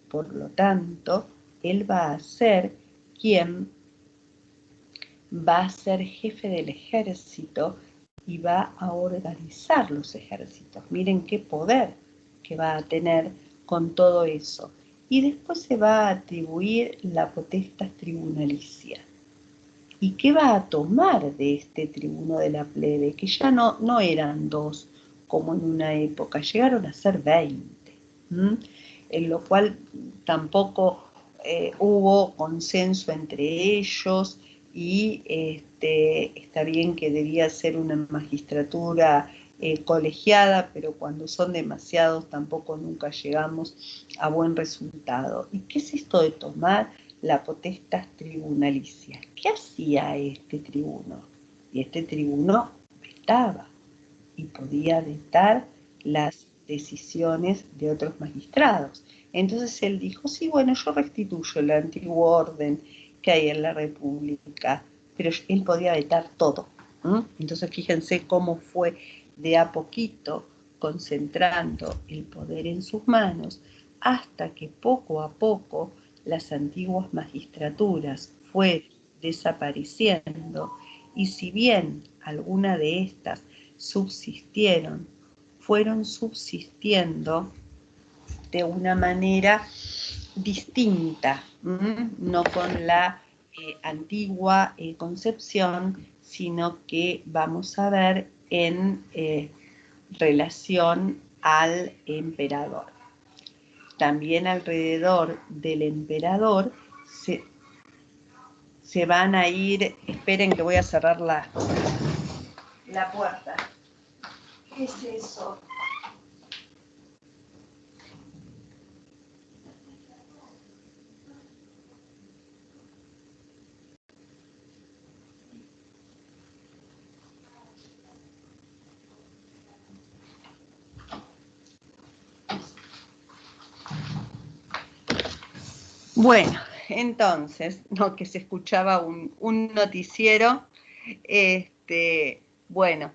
S1: Por lo tanto, él va a ser quien va a ser jefe del ejército y va a organizar los ejércitos. Miren qué poder que va a tener con todo eso. Y después se va a atribuir la potestad tribunalicia. ¿Y qué va a tomar de este tribuno de la plebe? Que ya no eran 2 como en una época, llegaron a ser 20, en lo cual tampoco hubo consenso entre ellos y está bien que debía ser una magistratura colegiada, pero cuando son demasiados tampoco nunca llegamos a buen resultado. ¿Y qué es esto de tomar la potestad tribunalicia? ¿Qué hacía este tribuno? Y este tribuno vetaba y podía vetar las decisiones de otros magistrados. Entonces él dijo, sí, bueno, yo restituyo el antiguo orden que hay en la República, pero él podía vetar todo. Entonces fíjense cómo fue de a poquito concentrando el poder en sus manos hasta que poco a poco las antiguas magistraturas fueron desapareciendo y si bien alguna de estas subsistieron, fueron subsistiendo de una manera distinta, no con la antigua concepción, sino que vamos a ver en relación al emperador. También alrededor del emperador se van a ir, esperen que voy a cerrar la puerta. ¿Qué es eso? Bueno, entonces, no, que se escuchaba un noticiero, bueno,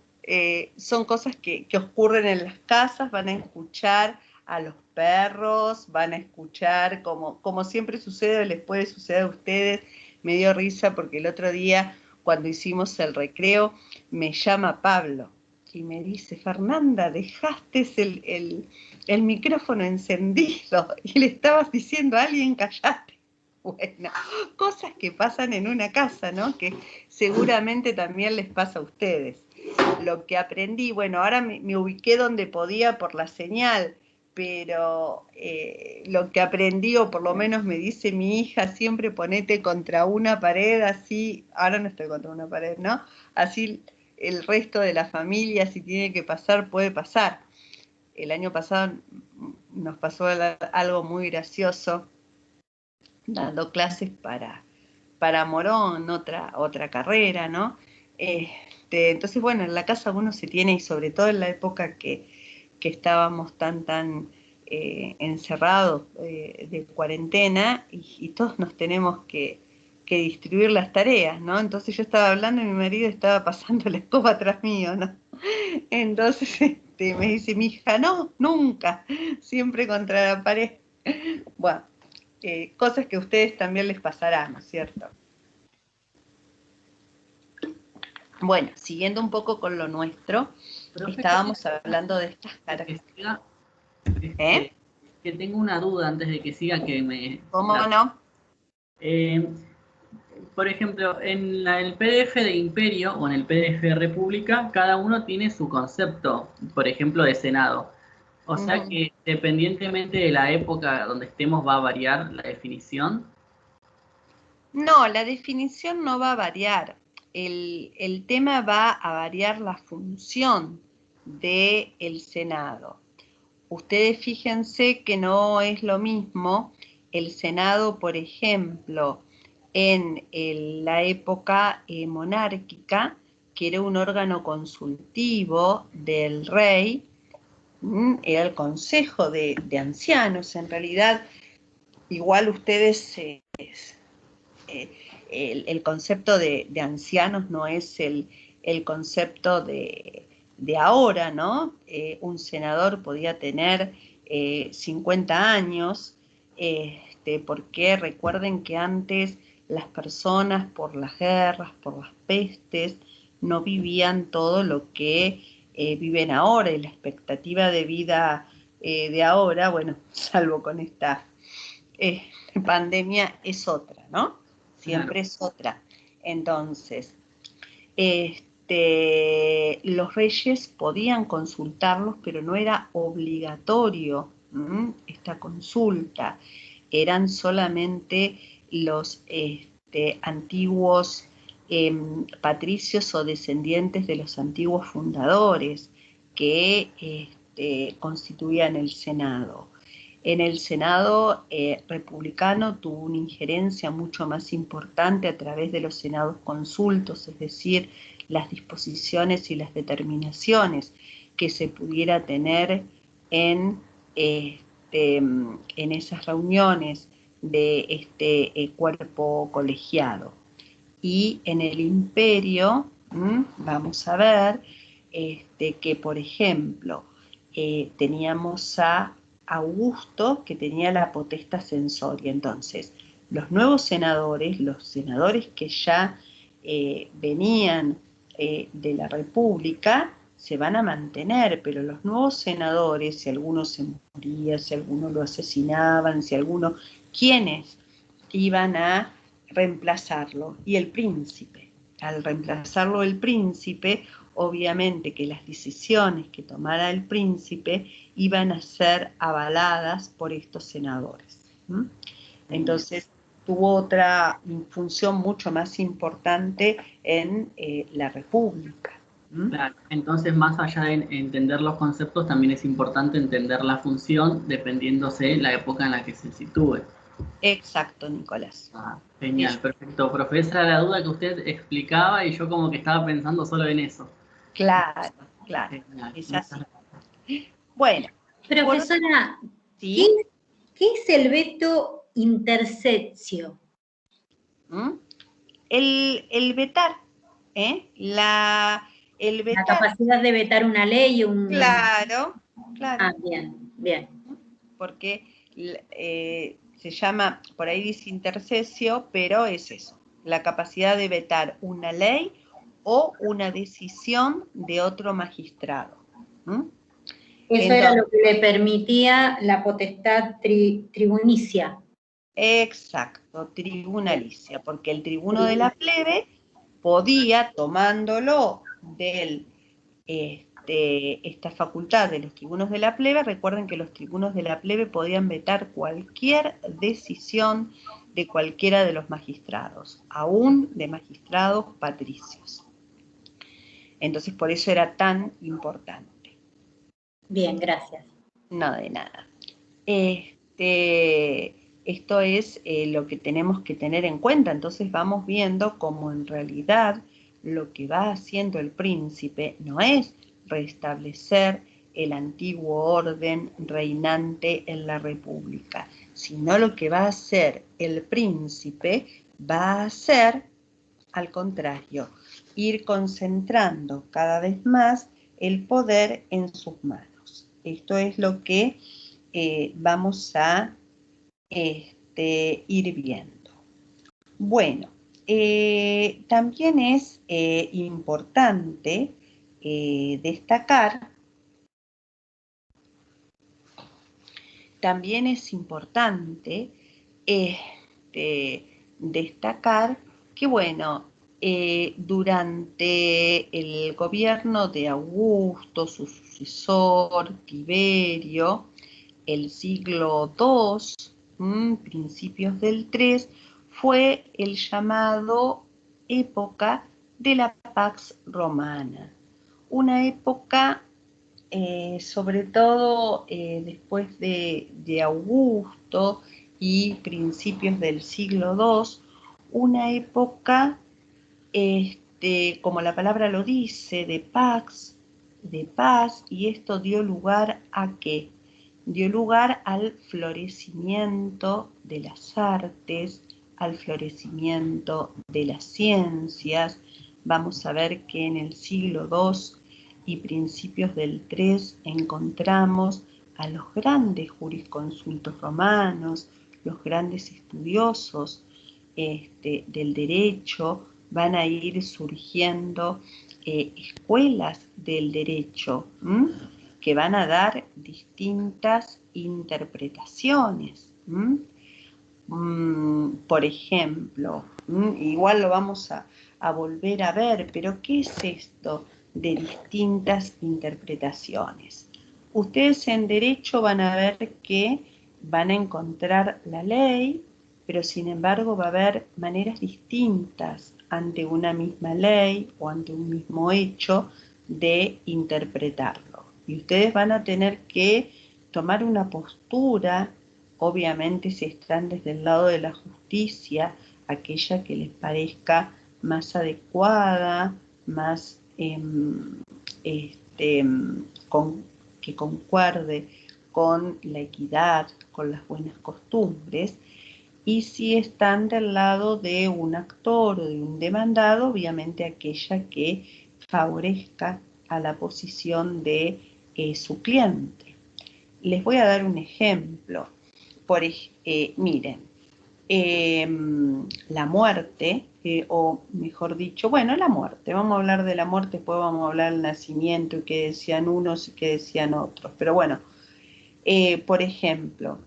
S1: son cosas que ocurren en las casas, van a escuchar a los perros, van a escuchar, como siempre sucede, les puede suceder a ustedes. Me dio risa porque el otro día, cuando hicimos el recreo, me llama Pablo y me dice, Fernanda, dejaste el micrófono encendido y le estabas diciendo a alguien, callate. Bueno, cosas que pasan en una casa, ¿no? Que seguramente también les pasa a ustedes. Lo que aprendí, bueno, ahora me ubiqué donde podía por la señal, pero lo que aprendí, o por lo menos me dice mi hija, siempre ponete contra una pared, así, ahora no estoy contra una pared, ¿no? Así el resto de la familia, si tiene que pasar, puede pasar. El año pasado nos pasó algo muy gracioso, dando clases para Morón, otra carrera, ¿no? Entonces, bueno, en la casa uno se tiene, y sobre todo en la época que estábamos tan encerrados de cuarentena, y todos nos tenemos que distribuir las tareas, ¿no? Entonces yo estaba hablando y mi marido estaba pasando la escoba atrás mío, ¿no? Entonces me dice mi hija, no, nunca, siempre contra la pared. Bueno, cosas que a ustedes también les pasarán, ¿no es cierto? Bueno, siguiendo un poco con lo nuestro, estábamos hablando de estas características.
S4: Que tengo una duda antes de que siga, que me...
S1: ¿Cómo no?
S4: Por ejemplo, en el PDF de Imperio o en el PDF de República, cada uno tiene su concepto, por ejemplo, de Senado. O sea que, dependientemente de la época donde estemos, va a variar la definición.
S1: No, la definición no va a variar. el tema va a variar la función del Senado. Ustedes fíjense que no es lo mismo el Senado, por ejemplo, en la época monárquica, que era un órgano consultivo del rey, era el Consejo de Ancianos. En realidad, igual ustedes, el concepto de ancianos no es el concepto de ahora, ¿no? Un senador podía tener 50 años, porque recuerden que antes las personas por las guerras, por las pestes, no vivían todo lo que viven ahora, y la expectativa de vida de ahora, bueno, salvo con esta pandemia, es otra, ¿no? Siempre es otra. Entonces, los reyes podían consultarlos, pero no era obligatorio esta consulta. Eran solamente los antiguos patricios o descendientes de los antiguos fundadores que constituían el Senado. En el Senado republicano tuvo una injerencia mucho más importante a través de los senados consultos, es decir, las disposiciones y las determinaciones que se pudiera tener en esas reuniones de este cuerpo colegiado. Y en el imperio, vamos a ver que, por ejemplo, teníamos a Augusto, que tenía la potestad censoria. Entonces, los nuevos senadores, los senadores que ya venían de la República, se van a mantener, pero los nuevos senadores, si alguno se moría, si alguno lo asesinaban, si alguno, ¿quiénes iban a reemplazarlo? Y el príncipe. Al reemplazarlo el príncipe, obviamente que las decisiones que tomara el príncipe iban a ser avaladas por estos senadores. Entonces, tuvo otra función mucho más importante en la República.
S4: Claro, entonces más allá de entender los conceptos, también es importante entender la función dependiéndose la época en la que se sitúe.
S1: Exacto, Nicolás.
S4: Genial,
S1: Eso.
S4: perfecto. Profe, esa era la duda que usted explicaba y yo como que estaba pensando solo en eso.
S1: Claro, claro.
S4: Genial.
S1: Es así. Bueno.
S6: Profesora,
S1: ¿sí?
S6: ¿Qué es el veto intersetio?
S1: El vetar, la
S6: capacidad de vetar una ley.
S1: Claro.
S6: Ah, bien.
S1: Porque se llama, por ahí dice intercesio, pero es eso, la capacidad de vetar una ley o una decisión de otro magistrado.
S6: Eso era lo que le permitía la potestad tribunicia.
S1: Exacto, tribunalicia, porque el tribuno de la plebe podía, tomándolo de esta facultad de los tribunos de la plebe, recuerden que los tribunos de la plebe podían vetar cualquier decisión de cualquiera de los magistrados, aún de magistrados patricios. Entonces, por eso era tan importante.
S6: Bien, gracias.
S1: No, de nada. Esto es lo que tenemos que tener en cuenta. Entonces vamos viendo cómo en realidad lo que va haciendo el príncipe no es restablecer el antiguo orden reinante en la República, sino lo que va a hacer el príncipe va a ser, al contrario, ir concentrando cada vez más el poder en sus manos. Esto es lo que vamos a ir viendo. Bueno, también es importante destacar, que, bueno, durante el gobierno de Augusto, su sucesor, Tiberio, el siglo II, principios del III, fue el llamado época de la Pax Romana. Una época, sobre todo después de Augusto y principios del siglo II, una época, como la palabra lo dice, de paz, y esto dio lugar a ¿qué? Dio lugar al florecimiento de las artes, al florecimiento de las ciencias. Vamos a ver que en el siglo II y principios del III encontramos a los grandes jurisconsultos romanos, los grandes estudiosos del derecho. Van a ir surgiendo escuelas del derecho que van a dar distintas interpretaciones. Por ejemplo, igual lo vamos a volver a ver, pero ¿qué es esto de distintas interpretaciones? Ustedes en derecho van a ver que van a encontrar la ley, pero sin embargo va a haber maneras distintas ante una misma ley o ante un mismo hecho de interpretarlo. Y ustedes van a tener que tomar una postura, obviamente si están desde el lado de la justicia, aquella que les parezca más adecuada, más que concuerde con la equidad, con las buenas costumbres. Y si están del lado de un actor o de un demandado, obviamente aquella que favorezca a la posición de su cliente. Les voy a dar un ejemplo. Miren, la muerte, o mejor dicho, bueno, la muerte. Vamos a hablar de la muerte, después vamos a hablar del nacimiento y qué decían unos y qué decían otros. Pero bueno, por ejemplo,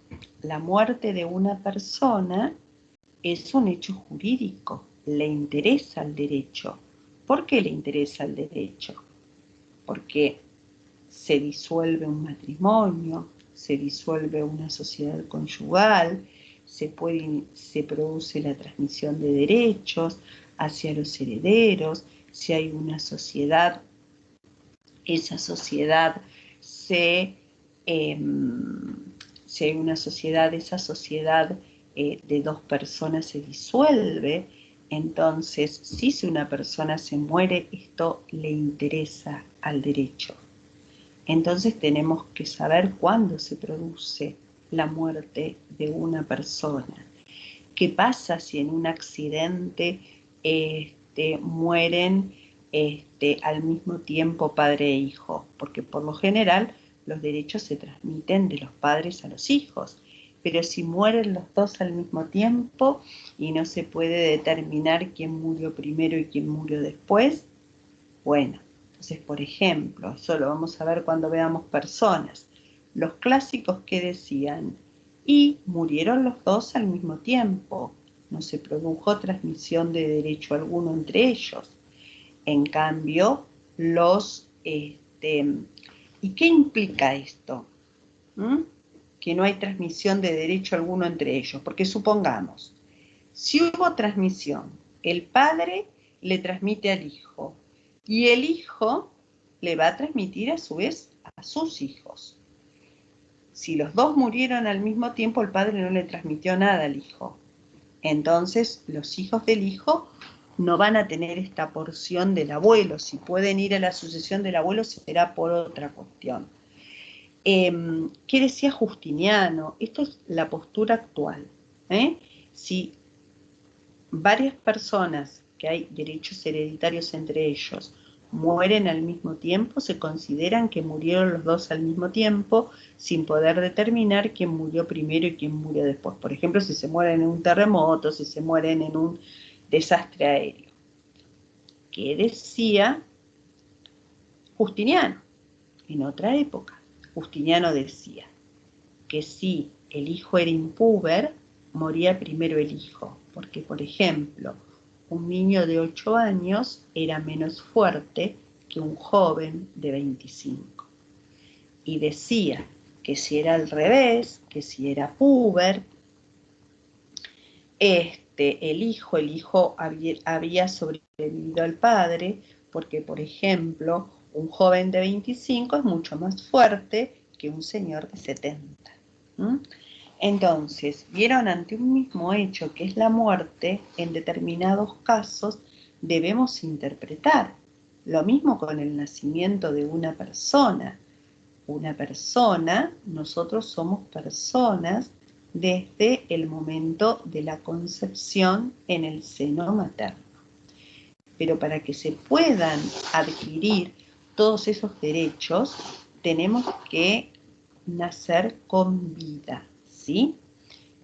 S1: la muerte de una persona es un hecho jurídico, le interesa al derecho. ¿Por qué le interesa al derecho? Porque se disuelve un matrimonio, se disuelve una sociedad conyugal, se produce la transmisión de derechos hacia los herederos. Si hay una sociedad, esa sociedad si hay una sociedad, esa sociedad de dos personas se disuelve. Entonces, si una persona se muere, esto le interesa al derecho. Entonces tenemos que saber cuándo se produce la muerte de una persona. ¿Qué pasa si en un accidente mueren al mismo tiempo padre e hijo? Porque por lo general los derechos se transmiten de los padres a los hijos. Pero si mueren los dos al mismo tiempo y no se puede determinar quién murió primero y quién murió después, bueno, entonces, por ejemplo, eso lo vamos a ver cuando veamos personas. Los clásicos que decían, y murieron los dos al mismo tiempo, no se produjo transmisión de derecho alguno entre ellos. En cambio, ¿y qué implica esto? Que no hay transmisión de derecho alguno entre ellos, porque supongamos, si hubo transmisión, el padre le transmite al hijo, y el hijo le va a transmitir a su vez a sus hijos. Si los dos murieron al mismo tiempo, el padre no le transmitió nada al hijo. Entonces, los hijos del hijo no van a tener esta porción del abuelo. Si pueden ir a la sucesión del abuelo, será por otra cuestión. ¿Qué decía Justiniano? Esto es la postura actual. Si varias personas, que hay derechos hereditarios entre ellos, mueren al mismo tiempo, se consideran que murieron los dos al mismo tiempo, sin poder determinar quién murió primero y quién murió después. Por ejemplo, si se mueren en un terremoto, si se mueren en un desastre aéreo. ¿Qué decía Justiniano? En otra época, Justiniano decía que si el hijo era impúber, moría primero el hijo, porque, por ejemplo, un niño de 8 años era menos fuerte que un joven de 25. Y decía que si era al revés, que si era púber, el hijo había sobrevivido al padre, porque, por ejemplo, un joven de 25 es mucho más fuerte que un señor de 70. Entonces, vieron, ante un mismo hecho que es la muerte, en determinados casos debemos interpretar. Lo mismo con el nacimiento de una persona. Una persona, nosotros somos personas desde el momento de la concepción en el seno materno. Pero para que se puedan adquirir todos esos derechos, tenemos que nacer con vida, ¿sí?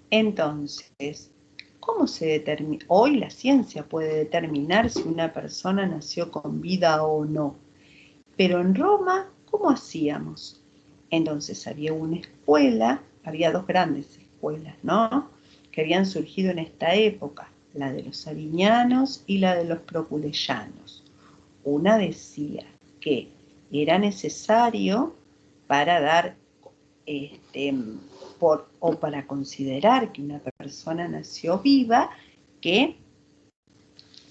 S1: Entonces, ¿cómo se determina? Hoy la ciencia puede determinar si una persona nació con vida o no. Pero en Roma, ¿cómo hacíamos? Entonces había una escuela, había dos grandes escuelas, ¿no? Que habían surgido en esta época, la de los Arinianos y la de los Proculeyanos. Una decía que era necesario para dar, o para considerar que una persona nació viva, que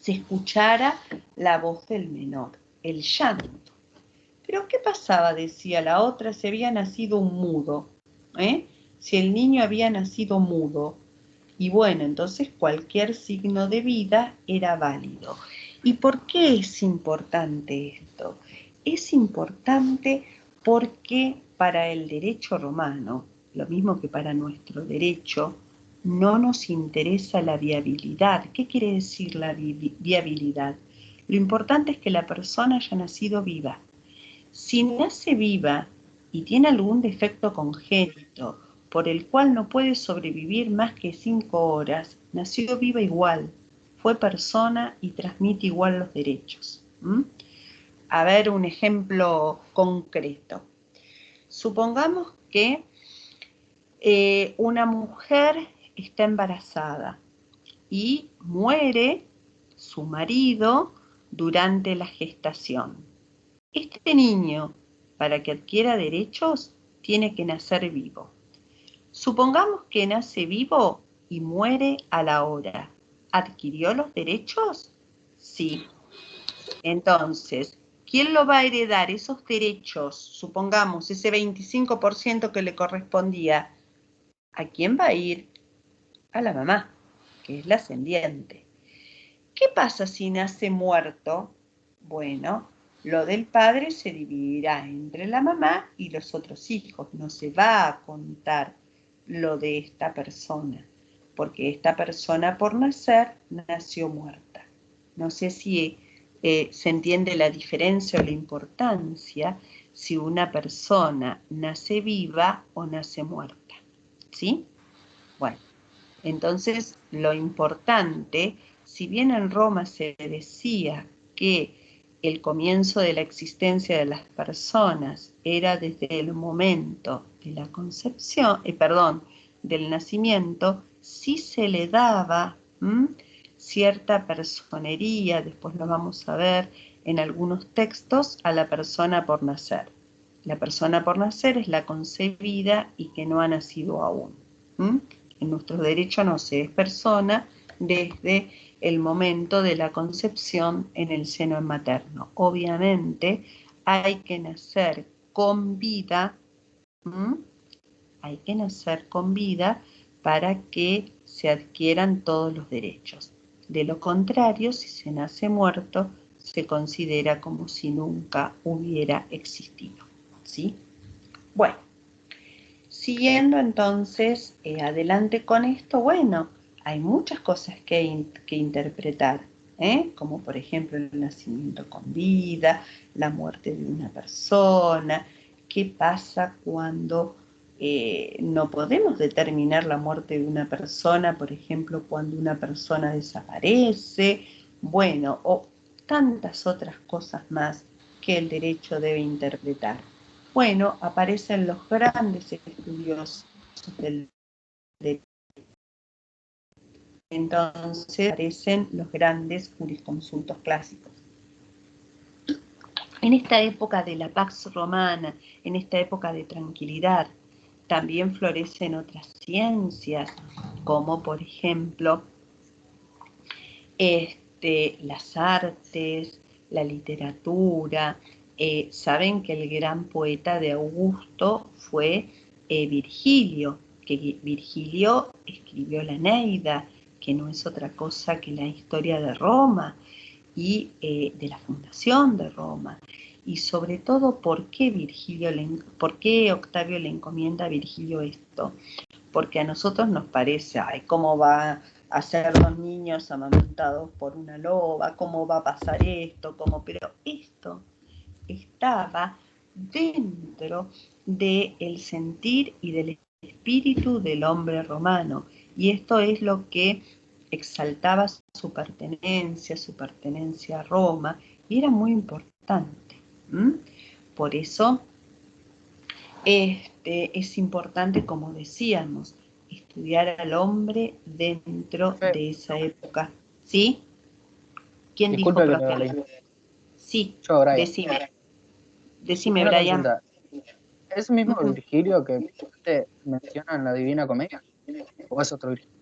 S1: se escuchara la voz del menor, el llanto. Pero ¿qué pasaba? Decía la otra, si había nacido un mudo, si el niño había nacido mudo. Y bueno, entonces cualquier signo de vida era válido. ¿Y por qué es importante esto? Es importante porque para el derecho romano, lo mismo que para nuestro derecho, no nos interesa la viabilidad. ¿Qué quiere decir la viabilidad? Lo importante es que la persona haya nacido viva. Si nace viva y tiene algún defecto congénito por el cual no puede sobrevivir más que 5 horas, nació viva igual, fue persona y transmite igual los derechos. A ver, un ejemplo concreto. Supongamos que una mujer está embarazada y muere su marido durante la gestación. Este niño, para que adquiera derechos, tiene que nacer vivo. Supongamos que nace vivo y muere a la hora. ¿Adquirió los derechos? Sí. Entonces, ¿quién lo va a heredar esos derechos? Supongamos ese 25% que le correspondía. ¿A quién va a ir? A la mamá, que es la ascendiente. ¿Qué pasa si nace muerto? Bueno, lo del padre se dividirá entre la mamá y los otros hijos. No se va a contar lo de esta persona, porque esta persona por nacer nació muerta. No sé si se entiende la diferencia o la importancia si una persona nace viva o nace muerta. ¿Sí? Bueno, entonces lo importante, si bien en Roma se decía que el comienzo de la existencia de las personas era desde el momento de la concepción, del nacimiento, sí se le daba cierta personería, después lo vamos a ver en algunos textos, a la persona por nacer. La persona por nacer es la concebida y que no ha nacido aún. En nuestro derecho no se es persona desde el momento de la concepción en el seno materno. Obviamente hay que nacer con vida, hay que nacer con vida para que se adquieran todos los derechos. De lo contrario, si se nace muerto, se considera como si nunca hubiera existido. ¿Sí? Bueno. Siguiendo entonces adelante con esto, bueno, hay muchas cosas que interpretar, como por ejemplo el nacimiento con vida, la muerte de una persona, qué pasa cuando no podemos determinar la muerte de una persona, por ejemplo, cuando una persona desaparece, bueno, o tantas otras cosas más que el derecho debe interpretar. Bueno, aparecen los grandes estudiosos del derecho. Entonces aparecen los grandes jurisconsultos clásicos. En esta época de la Pax Romana, en esta época de tranquilidad, también florecen otras ciencias, como por ejemplo Las artes, la literatura. Saben que el gran poeta de Augusto fue Virgilio, que Virgilio escribió la Eneida, que no es otra cosa que la historia de Roma y de la fundación de Roma. Y sobre todo, ¿por qué Octavio le encomienda a Virgilio esto? Porque a nosotros nos parece, ay, ¿cómo va a ser dos niños amamantados por una loba? ¿Cómo va a pasar esto? Pero esto estaba dentro del sentir y del espíritu del hombre romano. Y esto es lo que exaltaba su pertenencia a Roma, y era muy importante. Por eso es importante, como decíamos, estudiar al hombre dentro de esa época. ¿Sí? ¿Quién
S7: Disculpe
S1: dijo,
S7: que
S1: profe?
S7: lo leí.
S1: Sí,
S7: Yo, Brian.
S1: Decime,
S7: Una
S1: Brian.
S7: consulta. ¿Es mismo Virgilio que usted menciona en la Divina Comedia? ¿O es otro Virgilio?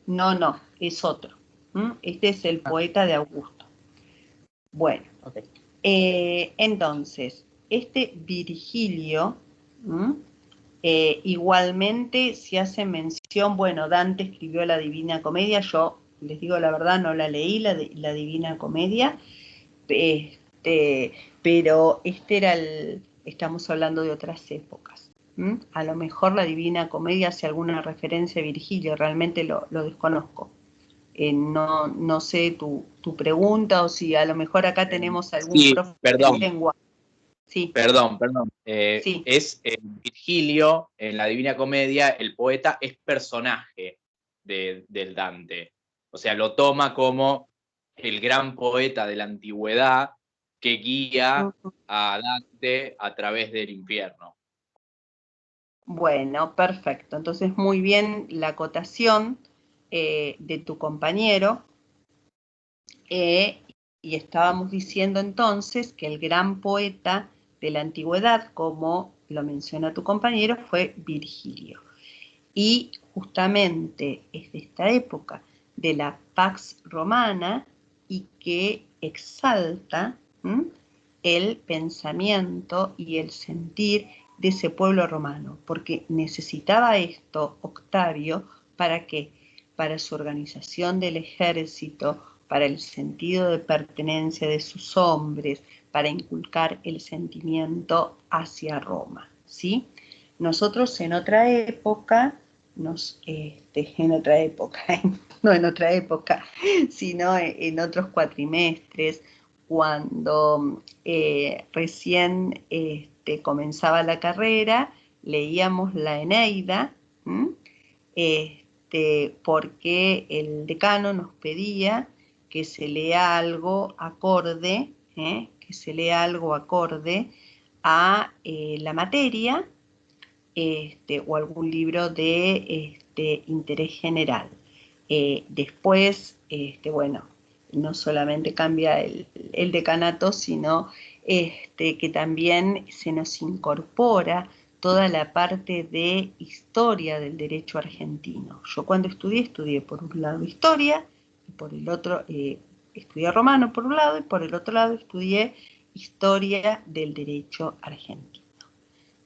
S1: No, es otro. Este es el poeta de Augusto. Bueno,
S7: Okay.
S1: Entonces, este Virgilio, igualmente se hace mención, bueno, Dante escribió la Divina Comedia, yo les digo la verdad, no la leí, la Divina Comedia, pero estamos hablando de otras épocas. A lo mejor la Divina Comedia hace alguna referencia a Virgilio, realmente lo desconozco. No sé tu pregunta, o si a lo mejor acá tenemos algún profe de lengua. Sí.
S8: Perdón.
S1: Sí.
S8: Es Virgilio, en la Divina Comedia, el poeta es personaje del Dante. O sea, lo toma como el gran poeta de la antigüedad que guía a Dante a través del infierno.
S1: Bueno, perfecto. Entonces, muy bien la acotación de tu compañero. Y estábamos diciendo entonces que el gran poeta de la antigüedad, como lo menciona tu compañero, fue Virgilio. Y justamente es de esta época de la Pax Romana y que exalta el pensamiento y el sentir de ese pueblo romano, porque necesitaba esto Octavio para que, para su organización del ejército, para el sentido de pertenencia de sus hombres, para inculcar el sentimiento hacia Roma, ¿sí? Nosotros en otra época, no en otra época, sino en otros cuatrimestres, cuando recién comenzaba la carrera, leíamos la Eneida, porque el decano nos pedía que se lea algo acorde, a la materia, o algún libro de interés general. Después, bueno, no solamente cambia el decanato, sino que también se nos incorpora toda la parte de historia del derecho argentino. Yo cuando estudié por un lado historia, y por el otro, estudié romano por un lado, y por el otro lado estudié historia del derecho argentino.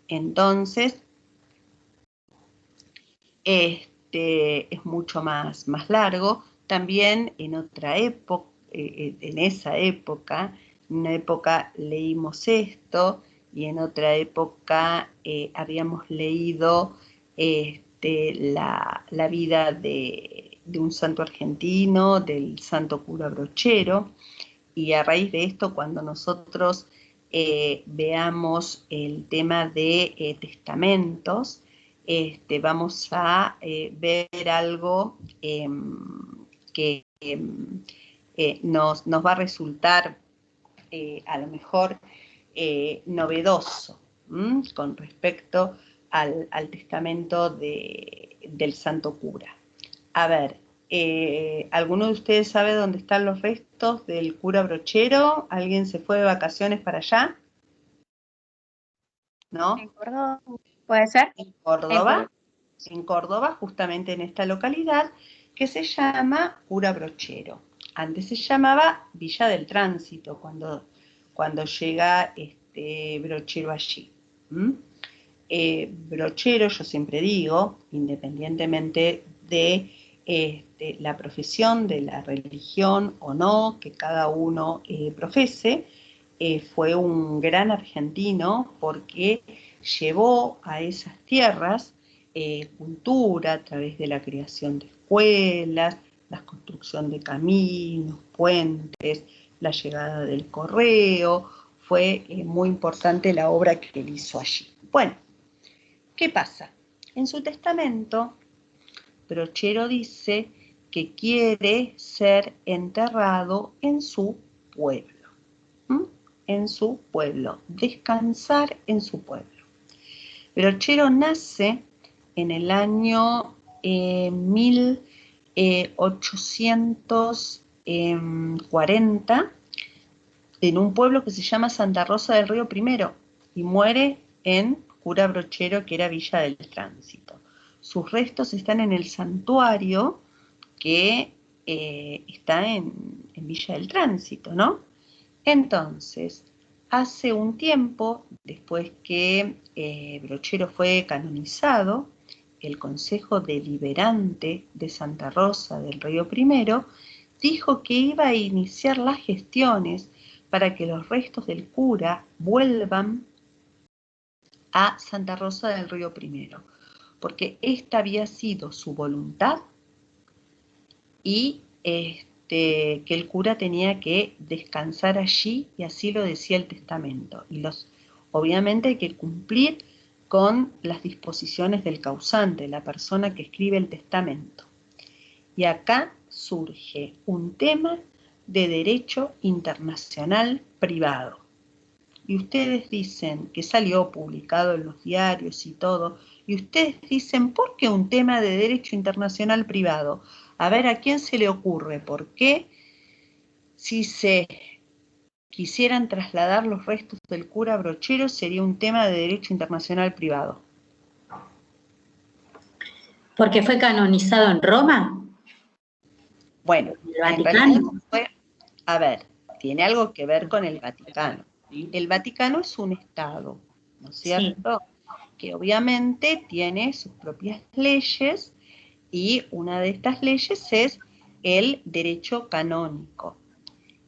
S1: Entonces, es mucho más largo. También en otra época, en esa época, en una época leímos esto, y en otra época habíamos leído la vida de un santo argentino, del santo cura Brochero, y a raíz de esto, cuando nosotros veamos el tema de testamentos, vamos a ver algo que nos va a resultar a lo mejor novedoso con respecto al testamento del santo cura. A ver, ¿alguno de ustedes sabe dónde están los restos del cura Brochero? ¿Alguien se fue de vacaciones para allá? ¿No?
S5: ¿En Córdoba? ¿Puede ser?
S1: En Córdoba, justamente en esta localidad, que se llama Cura Brochero. Antes se llamaba Villa del Tránsito, cuando llega Brochero allí. Brochero, yo siempre digo, independientemente de la profesión, de la religión o no, que cada uno profese, fue un gran argentino porque llevó a esas tierras cultura a través de la creación de escuelas, la construcción de caminos, puentes, la llegada del correo. Fue muy importante la obra que él hizo allí. Bueno, ¿qué pasa? En su testamento, Brochero dice que quiere ser enterrado en su pueblo. En su pueblo, descansar en su pueblo. Brochero nace en el año 1840 en un pueblo que se llama Santa Rosa del Río Primero y muere en Cura Brochero, que era Villa del Tránsito. Sus restos están en el santuario que está en Villa del Tránsito, ¿no? Entonces, hace un tiempo, después que Brochero fue canonizado, el Consejo Deliberante de Santa Rosa del Río Primero dijo que iba a iniciar las gestiones para que los restos del cura vuelvan a Santa Rosa del Río Primero, porque esta había sido su voluntad y que el cura tenía que descansar allí, y así lo decía el testamento. Y obviamente hay que cumplir con las disposiciones del causante, la persona que escribe el testamento. Y acá surge un tema de derecho internacional privado. Y ustedes dicen que salió publicado en los diarios y todo, y ustedes dicen, ¿por qué un tema de derecho internacional privado? A ver, ¿a quién se le ocurre? ¿Por qué si se quisieran trasladar los restos del cura Brochero sería un tema de derecho internacional privado?
S6: ¿Porque fue canonizado en Roma?
S1: Bueno,
S6: ¿El Vaticano?
S1: A ver, tiene algo que ver con el Vaticano. El Vaticano es un Estado, ¿no es cierto? Sí. Que obviamente tiene sus propias leyes, y una de estas leyes es el derecho canónico.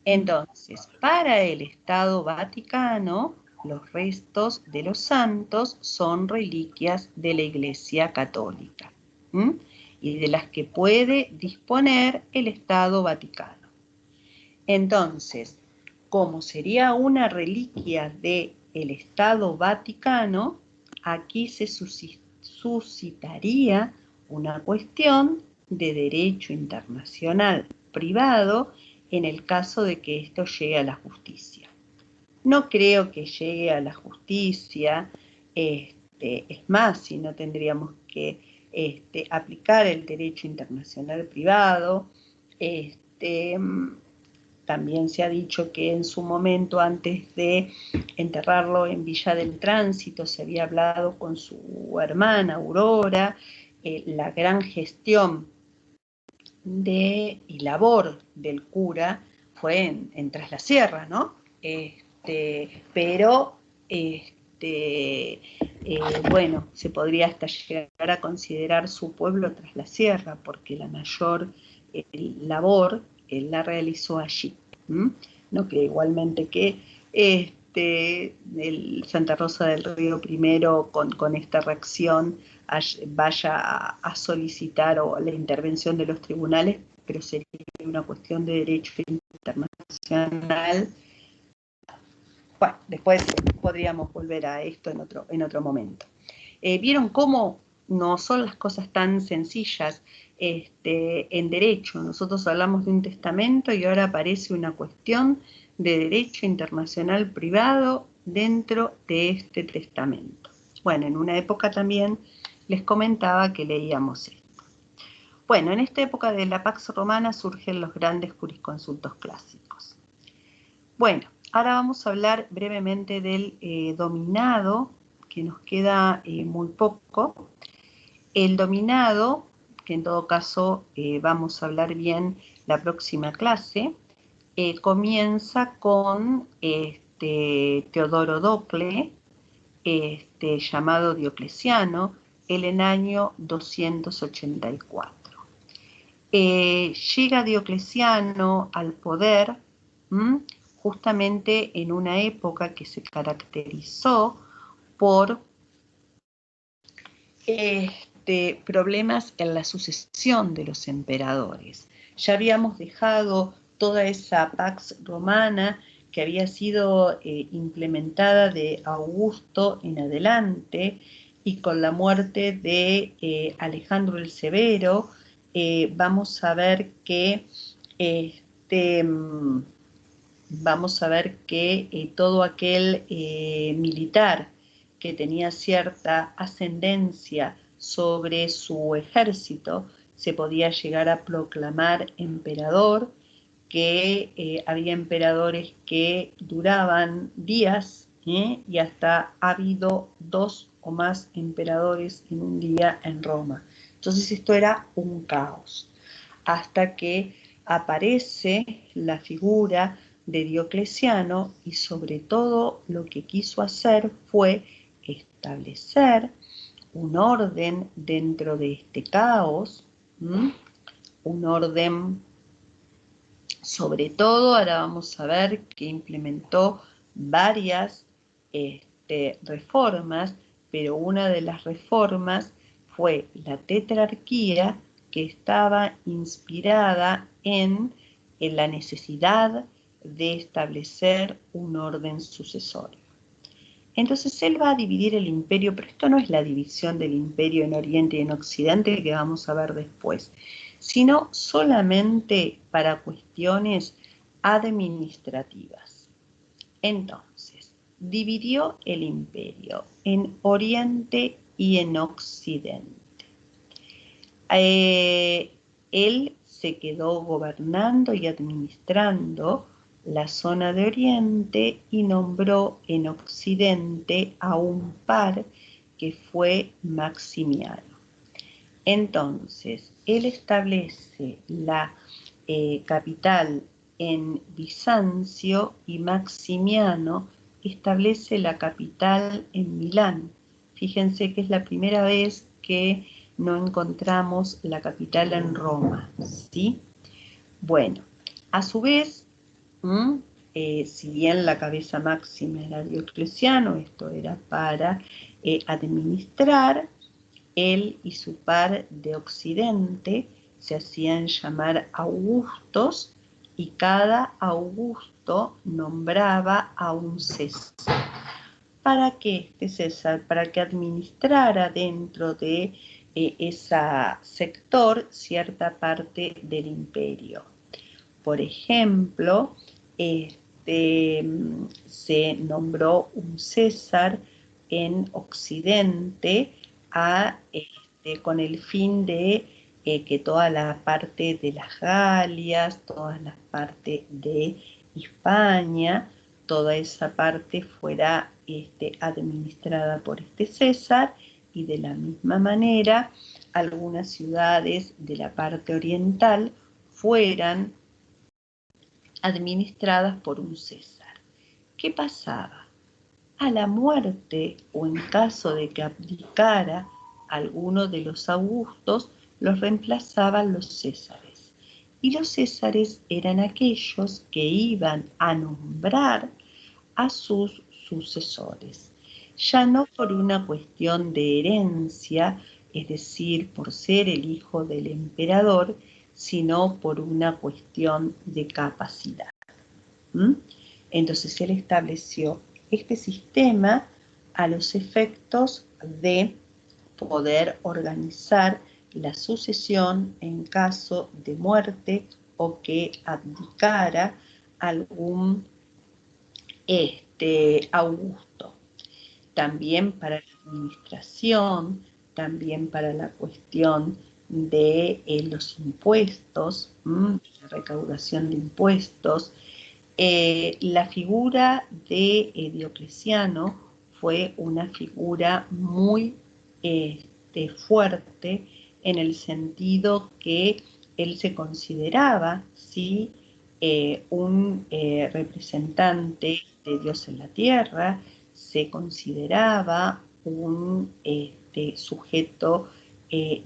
S1: Entonces, para el Estado Vaticano, los restos de los santos son reliquias de la Iglesia Católica, y de las que puede disponer el Estado Vaticano. Entonces, como sería una reliquia del Estado Vaticano, aquí se suscitaría una cuestión de derecho internacional privado en el caso de que esto llegue a la justicia. No creo que llegue a la justicia, es más, si no tendríamos que aplicar el derecho internacional privado. También se ha dicho que en su momento, antes de enterrarlo en Villa del Tránsito, se había hablado con su hermana Aurora. La gran gestión y labor del cura fue en Tras la Sierra, ¿no? Pero bueno, se podría hasta llegar a considerar su pueblo Tras la Sierra, porque la mayor labor él la realizó allí. No creo igualmente que el Santa Rosa del Río Primero con esta reacción vaya a solicitar la intervención de los tribunales, pero sería una cuestión de derecho internacional. Bueno, después podríamos volver a esto en otro momento. ¿Vieron cómo no son las cosas tan sencillas en derecho? Nosotros hablamos de un testamento y ahora aparece una cuestión de derecho internacional privado dentro de este testamento. Bueno, en una época también les comentaba que leíamos esto. Bueno, en esta época de la Pax Romana surgen los grandes jurisconsultos clásicos. Bueno, ahora vamos a hablar brevemente del dominado, que nos queda muy poco. El dominado, que en todo caso vamos a hablar bien la próxima clase, comienza con Teodoro Docle, llamado Diocleciano, en el año 284. Llega Diocleciano al poder justamente en una época que se caracterizó por problemas en la sucesión de los emperadores. Ya habíamos dejado toda esa Pax Romana que había sido implementada de Augusto en adelante, y con la muerte de Alejandro el Severo, vamos a ver que todo aquel militar que tenía cierta ascendencia sobre su ejército se podía llegar a proclamar emperador, que había emperadores que duraban días, y hasta ha habido 2 o más emperadores en un día en Roma. Entonces esto era un caos, hasta que aparece la figura de Diocleciano, y sobre todo lo que quiso hacer fue establecer un orden dentro de este caos, un orden, sobre todo, ahora vamos a ver que implementó varias reformas, pero una de las reformas fue la tetrarquía, que estaba inspirada en la necesidad de establecer un orden sucesorio. Entonces él va a dividir el imperio, pero esto no es la división del imperio en Oriente y en Occidente que vamos a ver después, sino solamente para cuestiones administrativas. Entonces, dividió el imperio en Oriente y en Occidente. Él se quedó gobernando y administrando la zona de Oriente y nombró en Occidente a un par que fue Maximiano. Entonces, él establece la capital en Bizancio y Maximiano establece la capital en Milán. Fíjense que es la primera vez que no encontramos la capital en Roma, ¿sí? Bueno, a su vez, si bien la cabeza máxima era Diocleciano, esto era para administrar, él y su par de Occidente se hacían llamar Augustos, y cada Augusto nombraba a un César. ¿Para qué este César? Para que administrara dentro de ese sector cierta parte del imperio. Por ejemplo, se nombró un César en Occidente con el fin de que toda la parte de las Galias, toda la parte de Hispania, toda esa parte fuera administrada por este César, y de la misma manera algunas ciudades de la parte oriental fueran administradas por un César. ¿Qué pasaba? A la muerte, o en caso de que abdicara alguno de los Augustos, los reemplazaban los Césares. Y los Césares eran aquellos que iban a nombrar a sus sucesores, ya no por una cuestión de herencia, es decir, por ser el hijo del emperador, sino por una cuestión de capacidad. Entonces él estableció este sistema a los efectos de poder organizar la sucesión en caso de muerte o que abdicara algún Augusto. También para la administración, también para la cuestión de los impuestos, la recaudación de impuestos. La figura de Diocleciano fue una figura muy fuerte en el sentido que él se consideraba, ¿sí?, un representante de Dios en la tierra, se consideraba un sujeto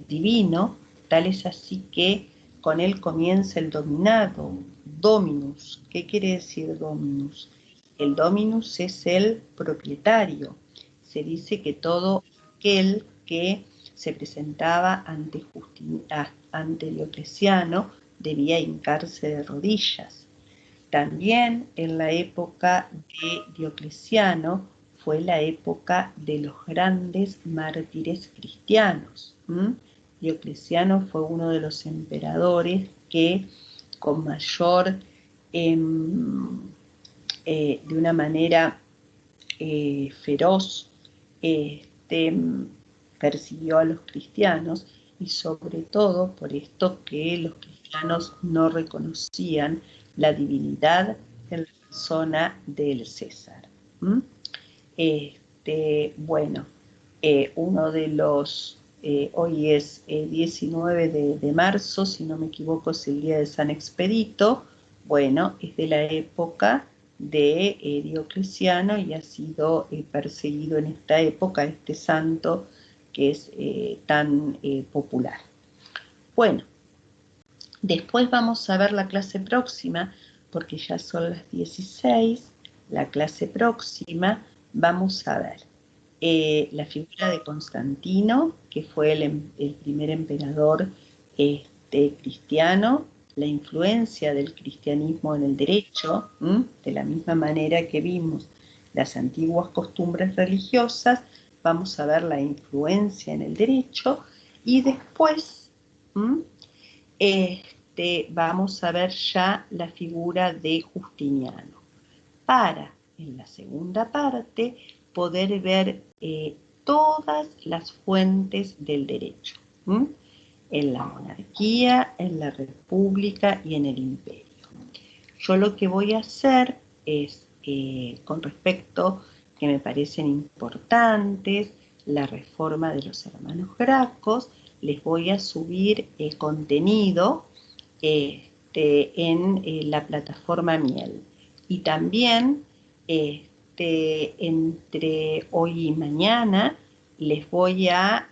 S1: divino, tal es así que con él comienza el dominado, dominus. ¿Qué quiere decir dominus? El dominus es el propietario. Se dice que todo aquel que se presentaba ante Diocleciano debía hincarse de rodillas. También en la época de Diocleciano fue la época de los grandes mártires cristianos. Diocleciano fue uno de los emperadores que con mayor, de una manera feroz, persiguió a los cristianos, y sobre todo por esto que los cristianos no reconocían la divinidad en la persona del César. Bueno, uno de los, hoy es 19 de marzo, si no me equivoco es el día de San Expedito. Bueno, es de la época de Diocleciano y ha sido perseguido en esta época este santo que es tan popular. Bueno, después vamos a ver la clase próxima, porque ya son las 16, la clase próxima vamos a ver la figura de Constantino, que fue el primer emperador cristiano, la influencia del cristianismo en el derecho, de la misma manera que vimos las antiguas costumbres religiosas, vamos a ver la influencia en el derecho, y después vamos a ver ya la figura de Justiniano, para en la segunda parte poder ver todas las fuentes del derecho, en la monarquía, en la república y en el imperio. Yo lo que voy a hacer es, con respecto que me parecen importantes, la reforma de los hermanos Gracos, les voy a subir contenido en la plataforma Miel. Y también entre hoy y mañana les voy a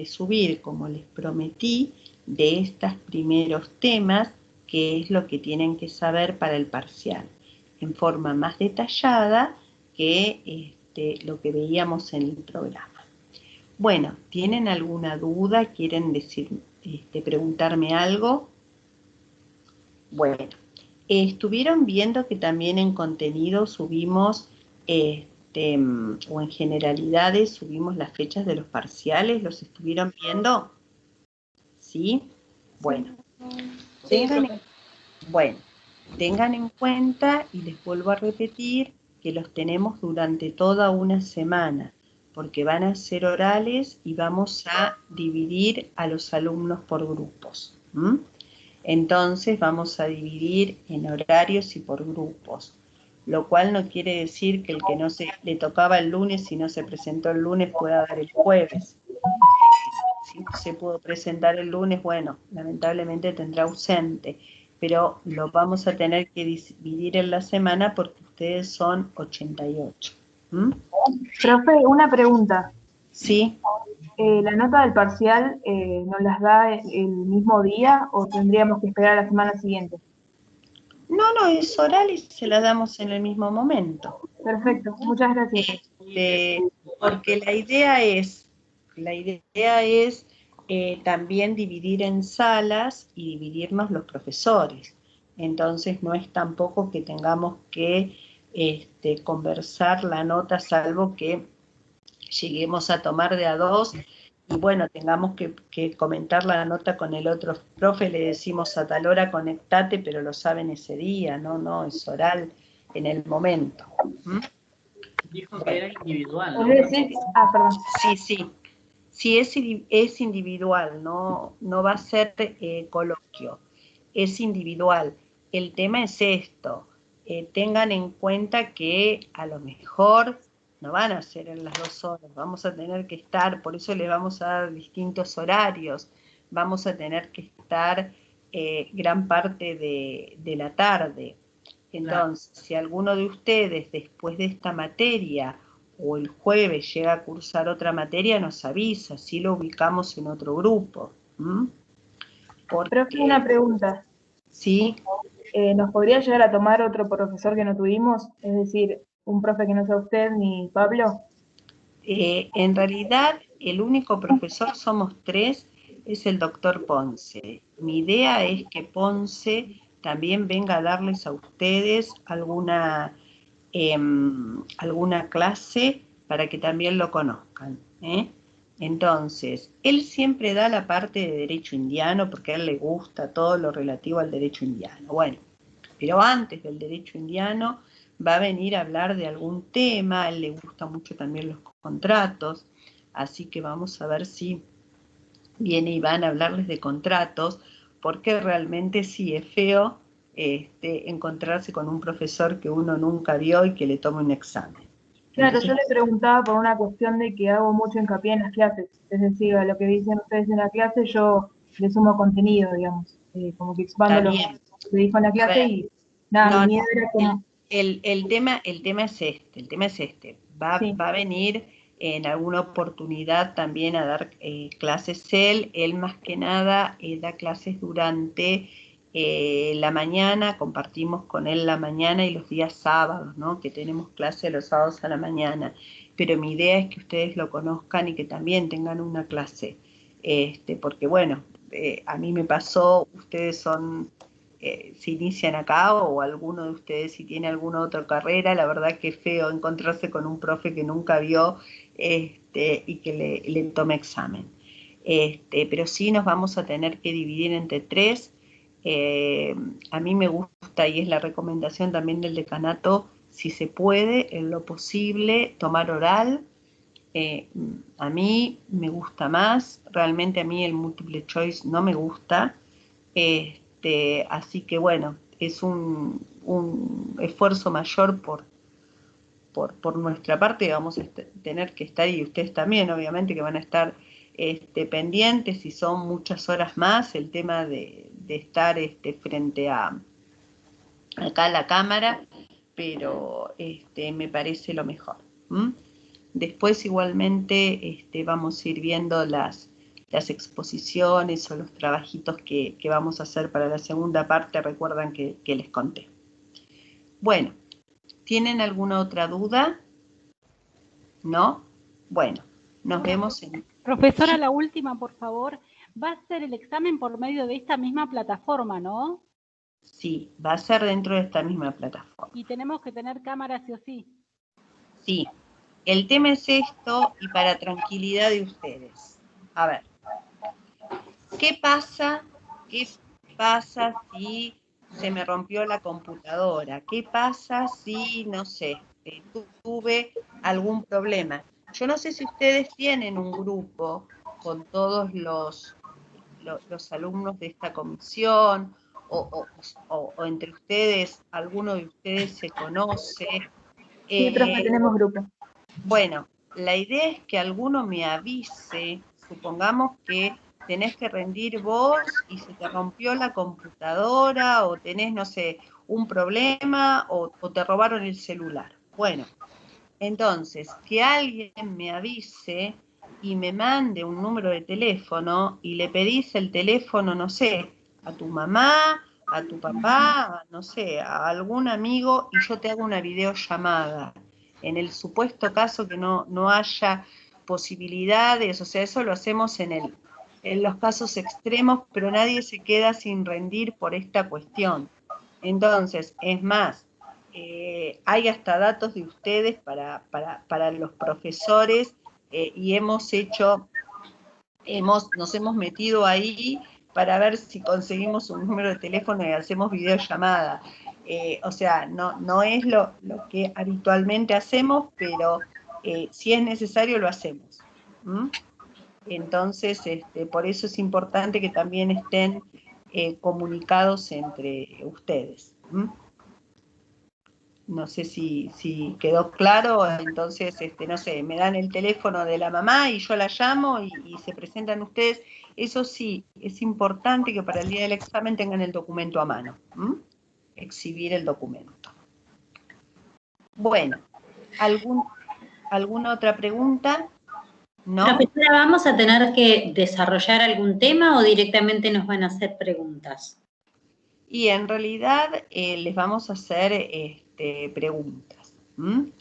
S1: subir, como les prometí, de estos primeros temas, que es lo que tienen que saber para el parcial, en forma más detallada que lo que veíamos en el programa. Bueno, ¿tienen alguna duda? ¿Quieren preguntarme algo? Bueno, estuvieron viendo que también en contenido subimos, o en generalidades subimos las fechas de los parciales. ¿Los estuvieron viendo? ¿Sí? Bueno. Tengan en cuenta, y les vuelvo a repetir, que los tenemos durante toda una semana, porque van a ser orales y vamos a dividir a los alumnos por grupos. Entonces vamos a dividir en horarios y por grupos, lo cual no quiere decir que el que no le tocaba el lunes y no se presentó el lunes pueda dar el jueves. Si no se pudo presentar el lunes, bueno, lamentablemente tendrá ausente, pero lo vamos a tener que dividir en la semana porque ustedes son 88.
S9: Profe, una pregunta.
S1: Sí.
S9: ¿La nota del parcial nos las da el mismo día o tendríamos que esperar a la semana siguiente?
S1: No, es oral y se la damos en el mismo momento.
S9: Perfecto, muchas gracias.
S1: Porque la idea es también dividir en salas y dividirnos los profesores. Entonces no es tampoco que tengamos que conversar la nota, salvo que lleguemos a tomar de a dos y bueno, tengamos que comentar la nota con el otro profe, le decimos a tal hora conectate, pero lo saben ese día, no, es oral en el momento.
S4: Dijo que era individual, ¿no?
S9: Perdón.
S1: Sí, es individual, no va a ser coloquio, es individual. El tema es esto, tengan en cuenta que a lo mejor no van a ser en las 2 horas, vamos a tener que estar, por eso les vamos a dar distintos horarios, vamos a tener que estar gran parte de la tarde. Entonces, si alguno de ustedes después de esta materia o el jueves llega a cursar otra materia, nos avisa, así lo ubicamos en otro grupo.
S9: Profe, una pregunta.
S1: Sí.
S9: ¿Nos podría llegar a tomar otro profesor que no tuvimos? Es decir, un profe que no sea usted ni Pablo.
S1: En realidad, el único profesor, somos 3, es el doctor Ponce. Mi idea es que Ponce también venga a darles a ustedes alguna clase para que también lo conozcan. Entonces, él siempre da la parte de derecho indiano porque a él le gusta todo lo relativo al derecho indiano. Bueno, pero antes del derecho indiano va a venir a hablar de algún tema, a él le gusta mucho también los contratos, así que vamos a ver si viene y van a hablarles de contratos, porque realmente sí es feo encontrarse con un profesor que uno nunca vio y que le tome un examen.
S9: Claro, yo le preguntaba por una cuestión de que hago mucho hincapié en las clases, es decir, a lo que dicen ustedes en la clase yo le sumo contenido, digamos, como que expando lo que se dijo en la clase y nada, mi miedo era como...
S1: El tema es este, va a venir en alguna oportunidad también a dar clases él más que nada da clases durante la mañana, compartimos con él la mañana y los días sábados, ¿no? Que tenemos clase los sábados a la mañana, pero mi idea es que ustedes lo conozcan y que también tengan una clase, porque bueno, a mí me pasó, ustedes son... se inician acá o alguno de ustedes si tiene alguna otra carrera, la verdad que es feo encontrarse con un profe que nunca vio y que le tome examen. Pero sí nos vamos a tener que dividir entre 3. A mí me gusta y es la recomendación también del decanato, si se puede, en lo posible, tomar oral. A mí me gusta más, realmente a mí el multiple choice no me gusta. Así que bueno, es un esfuerzo mayor por nuestra parte, vamos a tener que estar, y ustedes también obviamente que van a estar pendientes, y son muchas horas más el tema de estar frente a acá a la cámara, pero me parece lo mejor. Después igualmente vamos a ir viendo las exposiciones o los trabajitos que vamos a hacer para la segunda parte, recuerdan que les conté. Bueno, ¿tienen alguna otra duda? ¿No? Bueno, nos vemos en...
S10: Profesora, la última, por favor. Va a ser el examen por medio de esta misma plataforma, ¿no?
S1: Sí, va a ser dentro de esta misma plataforma.
S10: Y tenemos que tener cámara sí o sí.
S1: Sí, el tema es esto y para tranquilidad de ustedes. A ver, ¿qué pasa si se me rompió la computadora? ¿Qué pasa si, no sé, tuve algún problema? Yo no sé si ustedes tienen un grupo con todos los alumnos de esta comisión o entre ustedes, alguno de ustedes se conoce.
S9: Sí, profe, tenemos grupo.
S1: Bueno, la idea es que alguno me avise, supongamos que tenés que rendir vos y se te rompió la computadora o tenés, no sé, un problema o te robaron el celular. Bueno, entonces, que alguien me avise y me mande un número de teléfono y le pedís el teléfono, no sé, a tu mamá, a tu papá, no sé, a algún amigo y yo te hago una videollamada. En el supuesto caso que no haya posibilidades, o sea, eso lo hacemos en los casos extremos, pero nadie se queda sin rendir por esta cuestión. Entonces, es más, hay hasta datos de ustedes para los profesores y nos hemos metido ahí para ver si conseguimos un número de teléfono y hacemos videollamada. O sea, no es lo que habitualmente hacemos, pero si es necesario lo hacemos. Entonces, por eso es importante que también estén comunicados entre ustedes. no sé si quedó claro, entonces, no sé, me dan el teléfono de la mamá y yo la llamo y se presentan ustedes. Eso sí, es importante que para el día del examen tengan el documento a mano, exhibir el documento. Bueno, ¿alguna otra pregunta? ¿No?
S6: Profesora, ¿vamos a tener que desarrollar algún tema o directamente nos van a hacer preguntas?
S1: Y en realidad les vamos a hacer preguntas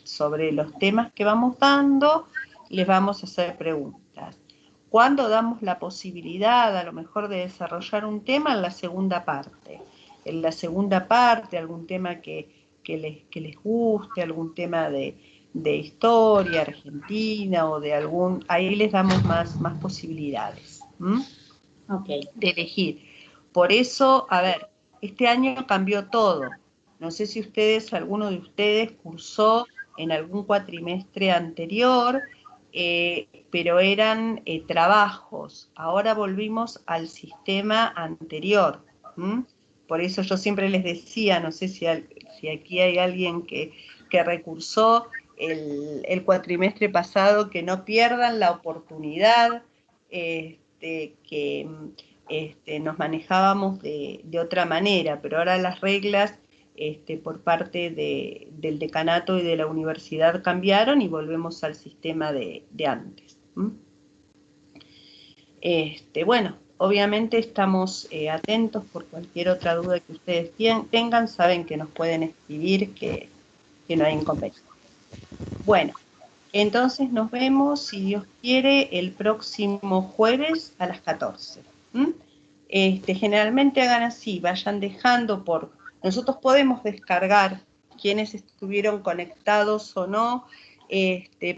S1: sobre los temas que vamos dando, les vamos a hacer preguntas. ¿Cuándo damos la posibilidad a lo mejor de desarrollar un tema? En la segunda parte. En la segunda parte, algún tema que les guste, algún tema de historia argentina o de algún... Ahí les damos más posibilidades de elegir. Por eso, a ver, este año cambió todo. No sé si alguno de ustedes cursó en algún cuatrimestre anterior, pero eran trabajos. Ahora volvimos al sistema anterior. Por eso yo siempre les decía, no sé si aquí hay alguien que recursó el cuatrimestre pasado, que no pierdan la oportunidad, que nos manejábamos de otra manera, pero ahora las reglas por parte del decanato y de la universidad cambiaron y volvemos al sistema de antes. Bueno, obviamente estamos atentos por cualquier otra duda que ustedes tengan, saben que nos pueden escribir, que no hay inconveniente. Bueno, entonces nos vemos, si Dios quiere, el próximo jueves a las 14. Generalmente hagan así, vayan dejando nosotros podemos descargar quienes estuvieron conectados o no,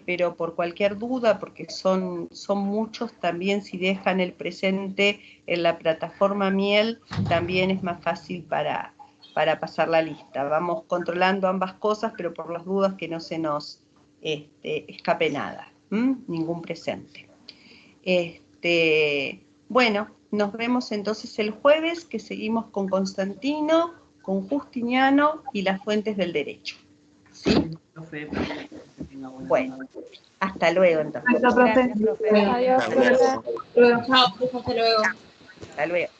S1: pero por cualquier duda, porque son muchos, también si dejan el presente en la plataforma Miel, también es más fácil para pasar la lista. Vamos controlando ambas cosas, pero por las dudas que no se nos escape nada, ningún presente. Bueno, nos vemos entonces el jueves, que seguimos con Constantino, con Justiniano y las fuentes del derecho. ¿Sí? Bueno, hasta luego entonces.
S9: Gracias, profe.
S5: Adiós, profe.
S2: Chao, hasta luego.
S1: Hasta luego.